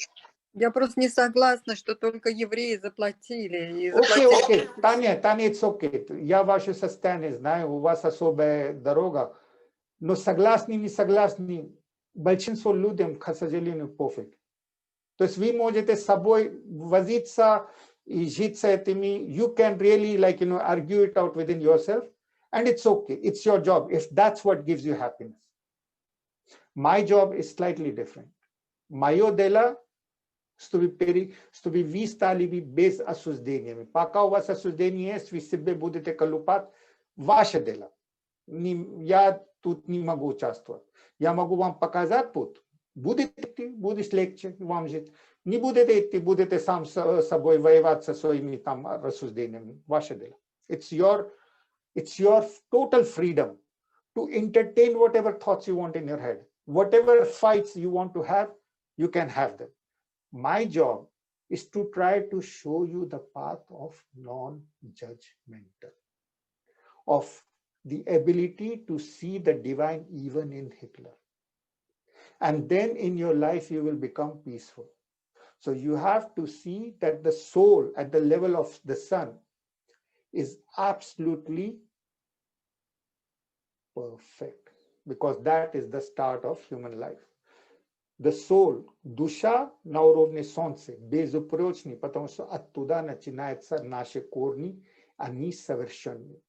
Я просто не согласна, что только евреи заплатили. И Окей, заплатили. окей. Таня, it's okay. Я ваше состояние знаю, у вас особая дорога. Но согласны, не согласны, большинство людям, к сожалению, пофиг. То есть вы можете с собой возиться и жить с этими. You can really, like, argue it out within yourself. And it's okay. It's your job if that's what gives you happiness. My job is slightly different. Мое дело, чтобы вы стали без осуждениями. Пока у вас осуждение есть, вы себе будете колупать, ваше дело. Я тут не могу участвовать. Я могу вам показать путь. Будете идти, будет легче вам жить. Не будете идти, будете сам с собой воевать со своими там рассуждениями. Ваше дело. It's your total freedom to entertain whatever thoughts you want in your head. Whatever fights you want to have, you can have them. My job is to try to show you the path of non-judgmental, of the ability to see the divine even in Hitler. And then in your life, you will become peaceful. So you have to see that the soul at the level of the sun is absolutely perfect, because that is the start of human life. The soul, душа на уровне солнца, безупречный, потому что оттуда начинаются наши корни, они совершенны.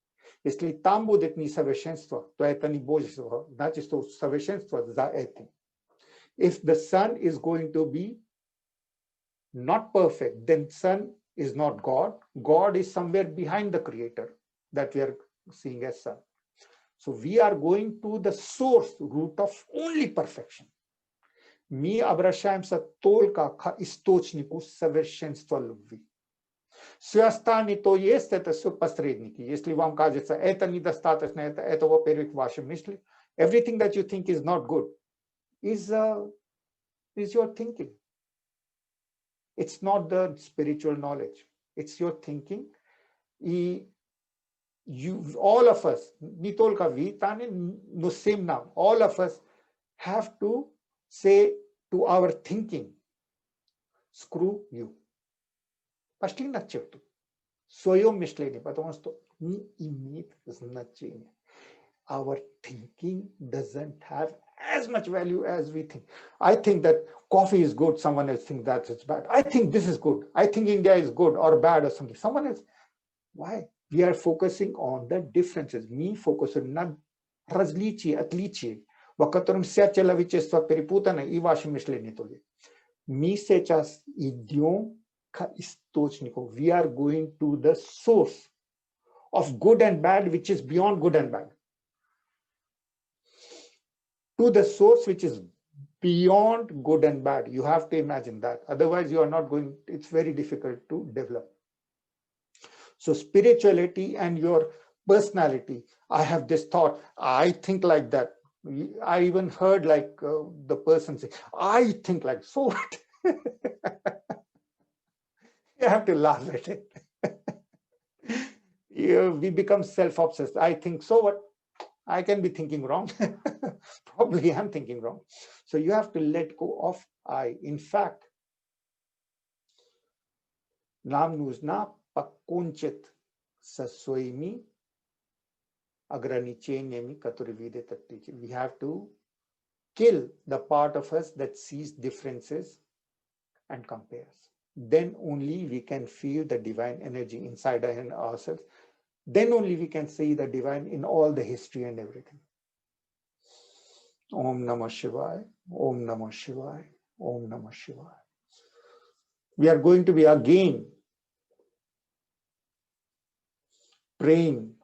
Если там будет несовершенство, то это не божество, значит, что совершенство за этим. If the sun is going to be not perfect, then sun is not God. God is somewhere behind the creator that we are seeing as sun. So we are going to the source, root of only perfection. Мы обращаемся только к источнику совершенства любви. Все остальное, то есть, это все посредники. Если вам кажется, это недостаточно, это во-первых, ваши мысли. Everything that you think is not good is your thinking. It's not the spiritual knowledge. It's your thinking. И all of us, не только вы, Таня, но same now, all of us have to say to our thinking, screw you. Пошли на черту. Свое мышление, потому что не имеет значения. Our thinking doesn't have as much value as we think. I think that coffee is good, someone else thinks that it's bad. I think this is good. I think India is good or bad or something. Someone else. Why? We are focusing on the differences. Мы фокусируем на различии, отличии, в котором вся человечество перепутано, и ваше мышление тоже. Мы сейчас идем к источнику. We are going to the source of good and bad, which is beyond good and bad. To the source which is beyond good and bad. You have to imagine that. Otherwise, you are not going, it's very difficult to develop. So spirituality and your personality. I have this thought, I think like that. I even heard like the person say, I think like, so what? You have to laugh at it. We become self-obsessed. I think, so what? I can be thinking wrong. Probably I'm thinking wrong. So you have to let go of I. In fact, нам нужно покончить со своими ограничениями, которые видят отличия. We have to kill the part of us that sees differences and compares. Then only we can feel the divine energy inside ourselves. Then only we can see the divine in all the history and everything. Om Namah Shivaya, Om Namah Shivaya, Om Namah Shivaya. We are going to be again praying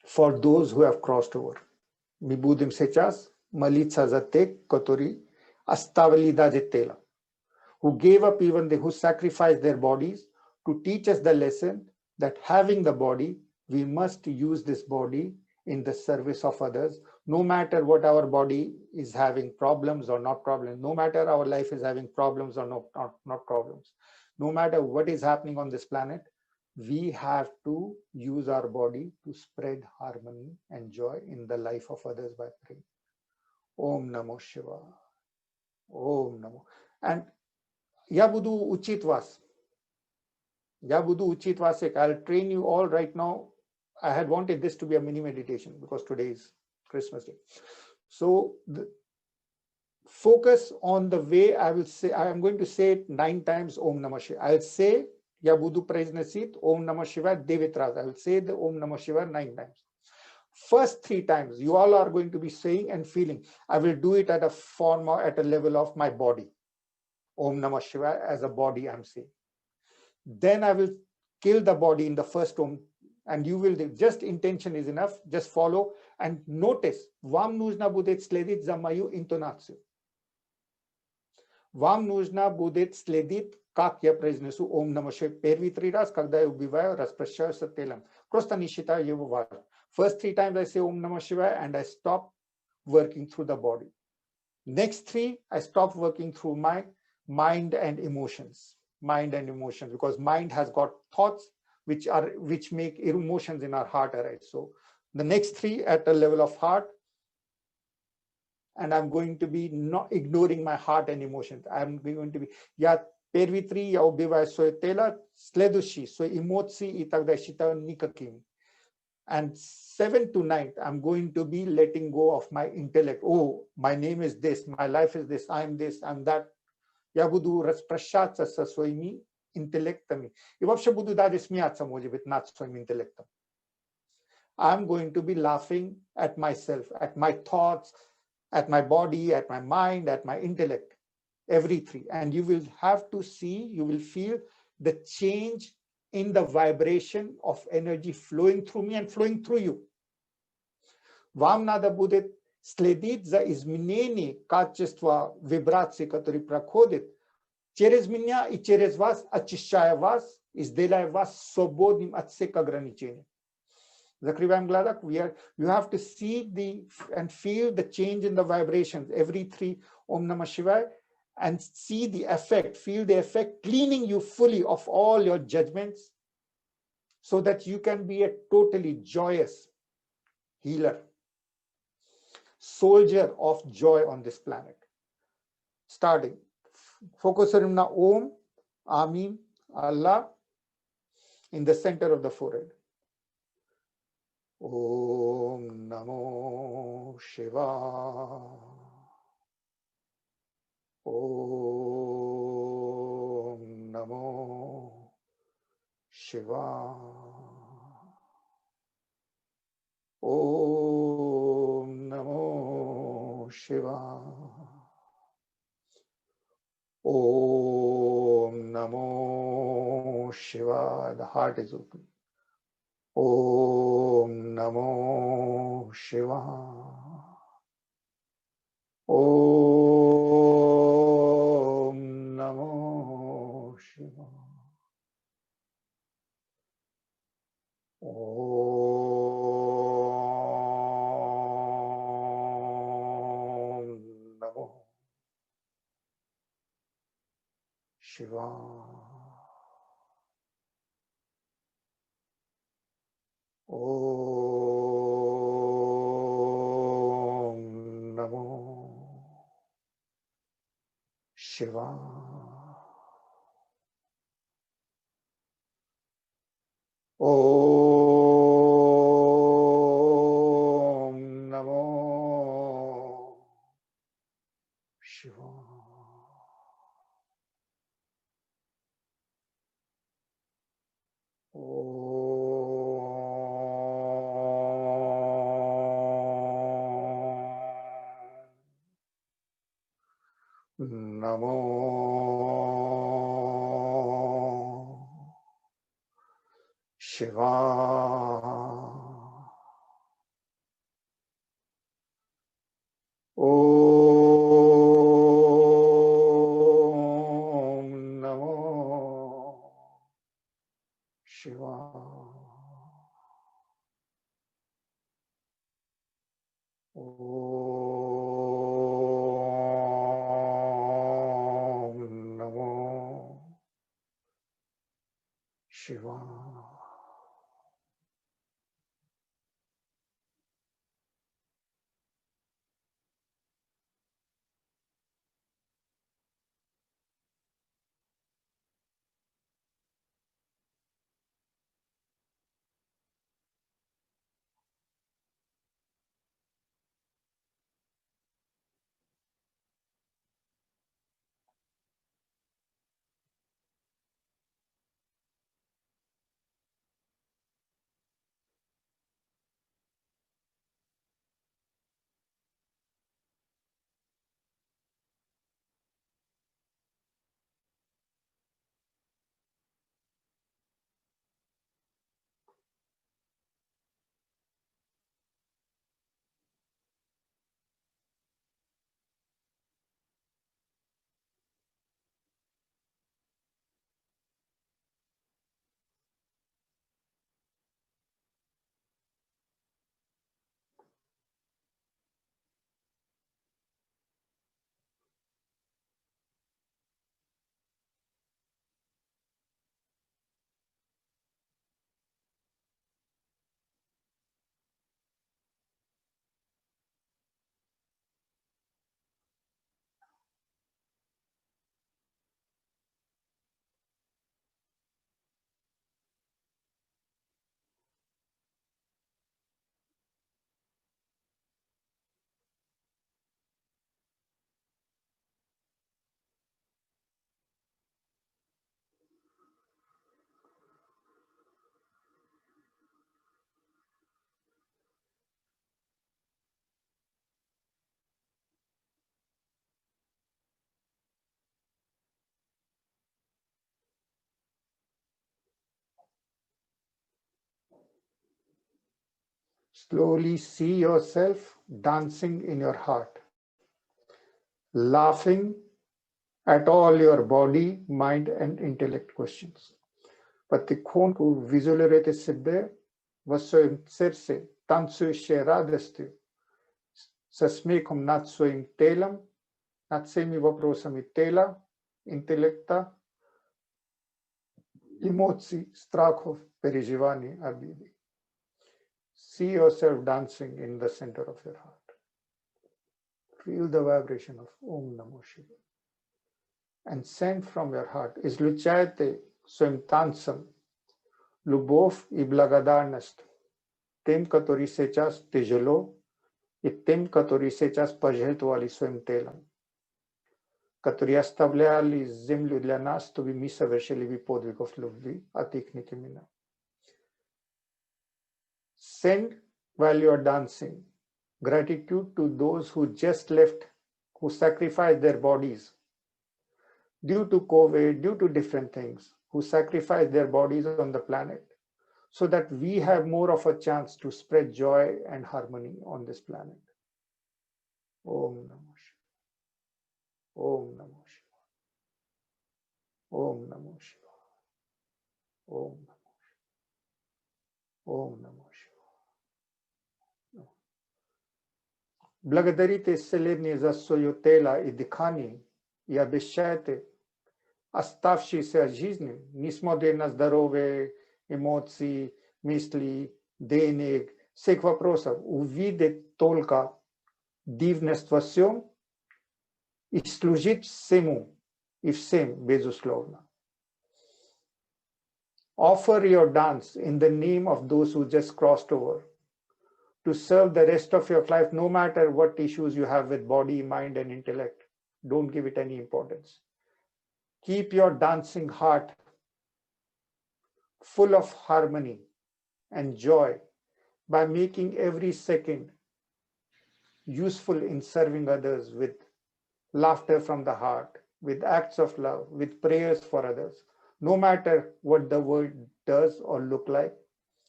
for those who have crossed over. Мы будем сейчас молиться за тех, которые оставили даже тело, who gave up even who sacrificed their bodies to teach us the lesson that having the body, we must use this body in the service of others, no matter what our body is having problems or not problems, no matter our life is having problems or not problems, no matter what is happening on this planet, We have to use our body to spread harmony and joy in the life of others by praying. Om Namo Shivaya. Om Namo. And या बुधु उचित वास. या बुधु उचित वास. I'll train you all right now. I had wanted this to be a mini meditation because today is Christmas Day. So focus on the way I will say. I am going to say it 9 times Om Namah Shivaya. I'll say Ya Buddhu Praise Nasit Om Namah Shivaya Devitras. I will say the Om Namah Shivaya 9 times. First 3 times you all are going to be saying and feeling. I will do it at a form or at a level of my body. Om Namah Shivaya as a body I'm saying. Then I will kill the body in the first Om, and you will just intention is enough. Just follow and notice. Vam nujna budet sledit zamayu intonatsu. Vam nujna budet sledit kak ya preznesu Om Namah Shivaya pervitriras когда я убиваю распрощаюсь телом. Просто не считаю его важным. First 3 times I say Om Namah Shivaya and I stop working through the body. Next 3 I stop working through my mind and emotions. Mind and emotions, because mind has got thoughts which make emotions in our heart arise. So the next 3 at the level of heart, and I'm going to be not ignoring my heart and emotions. I'm going to be ya pervitri ya obiva so tela sledushi so emotsi itagdashita nikakim. And 7 to 9, I'm going to be letting go of my intellect. Oh, my name is this, my life is this, I'm that. Я буду распрощаться со своими интеллектами. И вообще буду даже смеяться, может быть, над своим интеллектом. I'm going to be laughing at myself, at my thoughts, at my body, at my mind, at my intellect, every 3. And you will have to see, you will feel the change in the vibration of energy flowing through me and flowing through you. Вам надо будет следить за изменением качества вибрации, которые проходят через меня и через вас, очищая вас и сделая вас свободным от всех ограничений. Закрываем глаза. You have to see and feel the change in the vibrations every 3 Om Namah Shivaya and see the effect, feel the effect, cleaning you fully of all your judgments so that you can be a totally joyous healer, soldier of joy on this planet. Starting. Focus on Om, Amin, Allah in the center of the forehead. Om Namo Shivaya. Om Namo Shivaya. Om Namo Shivaya. Om Namo Shivaya. The heart is open. Om Namo Shivaya. Om Namo Shivaya. Om Namo Shivaya. Om Namo Shivaya. Om Namo Shivaya. Namo Shivaya. Om Namo Shivaya. Om Namo Shiva. Slowly see yourself dancing in your heart, laughing at all your body, mind, and intellect questions. Patikon ku visualizate sibbe vasoim serse tansu sheradesti sasmekum natsoim telam natsemi vопросами tela intellecta эмоций, страхов, переживаний, обиды. See yourself dancing in the center of your heart. Feel the vibration of Om Namo Shivaya. And send from your heart, излучайте своим танцем любовь и благодарность тем, которые сейчас тяжело, и тем, которые сейчас пожертвовали своим телом, которые оставляли землю для нас, чтобы мы совершили подвигов любви от их имена. Send while you are dancing gratitude to those who just left, who sacrificed their bodies due to COVID, due to different things, who sacrificed their bodies on the planet so that we have more of a chance to spread joy and harmony on this planet. Om Namo Shivaya. Om Namo Shivaya. Om Namo Shivaya. Om Namo Shivaya. Om Namo Shivaya. Благодарите Вселенной за свое тело и дыхание и обещайте оставшейся жизни, несмотря на здоровье, эмоции, мысли, денег, всех вопросов, увидеть только дивность во всем и служить всему и всем, безусловно. Offer your dance in the name of those who just crossed over, to serve the rest of your life, no matter what issues you have with body, mind, and intellect. Don't give it any importance. Keep your dancing heart full of harmony and joy by making every second useful in serving others with laughter from the heart, with acts of love, with prayers for others. No matter what the world does or look like,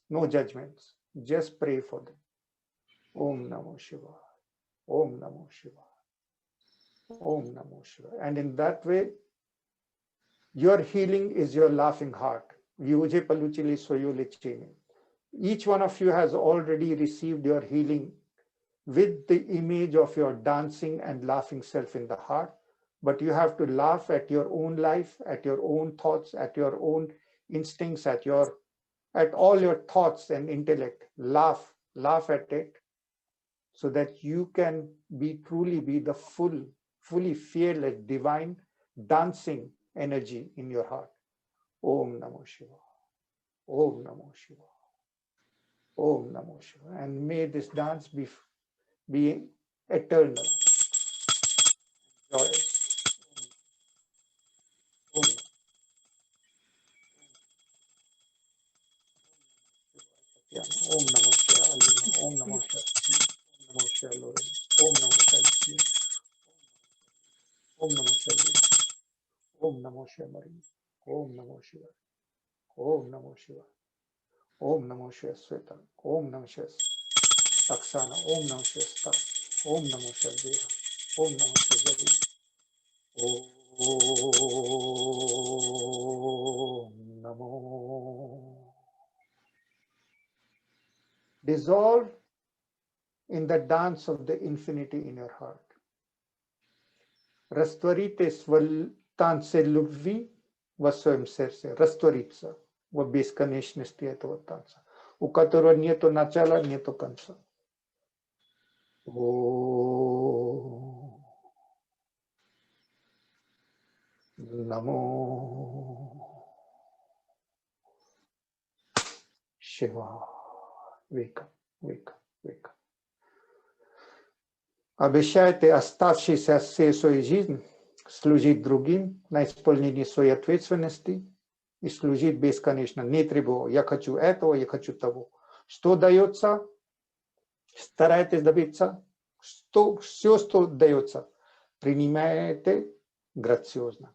no judgments. Just pray for them. Om Namo Shivaya. Om Namo Shivaya. Om Namo Shivaya. And in that way, your healing is your laughing heart. Each one of you has already received your healing with the image of your dancing and laughing self in the heart. But you have to laugh at your own life, at your own thoughts, at your own instincts, at all your thoughts and intellect. Laugh at it, so that you can truly be the fully fearless, divine, dancing energy in your heart. Om Namo Shivaya. Om Namo Shivaya. Om Namo Shivaya. And may this dance be eternal, joyous. Om Namo Shivaya. Om Namo Shivaya. Om Namo Shivaya. Om Namo Shivaya. Om Namo Shivaya. Om Namo Shivaya. Om Namo Shivaya. Om Namo Shivaya. Om Namo Shivaya Sweta. Om Namo Shivaya Saksana. Om Namo Shivaya Sta. Om Namo Shivaya Vera. Om Namo Shivaya. Om Namo. Dissolve in the dance of the infinity in your heart. Rastvarite tanse любви во своем сердце. Раствориться в бесконечности этого танца, у которого нету начала, нету конца. Om Namo Shivaya. Wake up, wake up, wake up. Обещайте оставшейся всей своей жизни служить другим на исполнении своей ответственности и служить бесконечно. Не требуя, я хочу этого, я хочу того. Что дается, старайтесь добиться. Все, что дается, принимайте грациозно.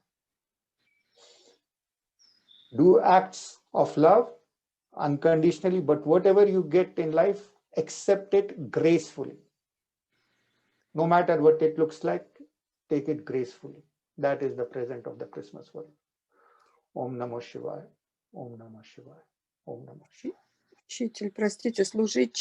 Do acts of love unconditionally, but whatever you get in life, accept it gracefully. No matter what it looks like, take it gracefully. That is the present of the Christmas world. Om Namo Shivaya. Om Namo Shivaya. Om Namo Shivaya. Учитель, простите, служить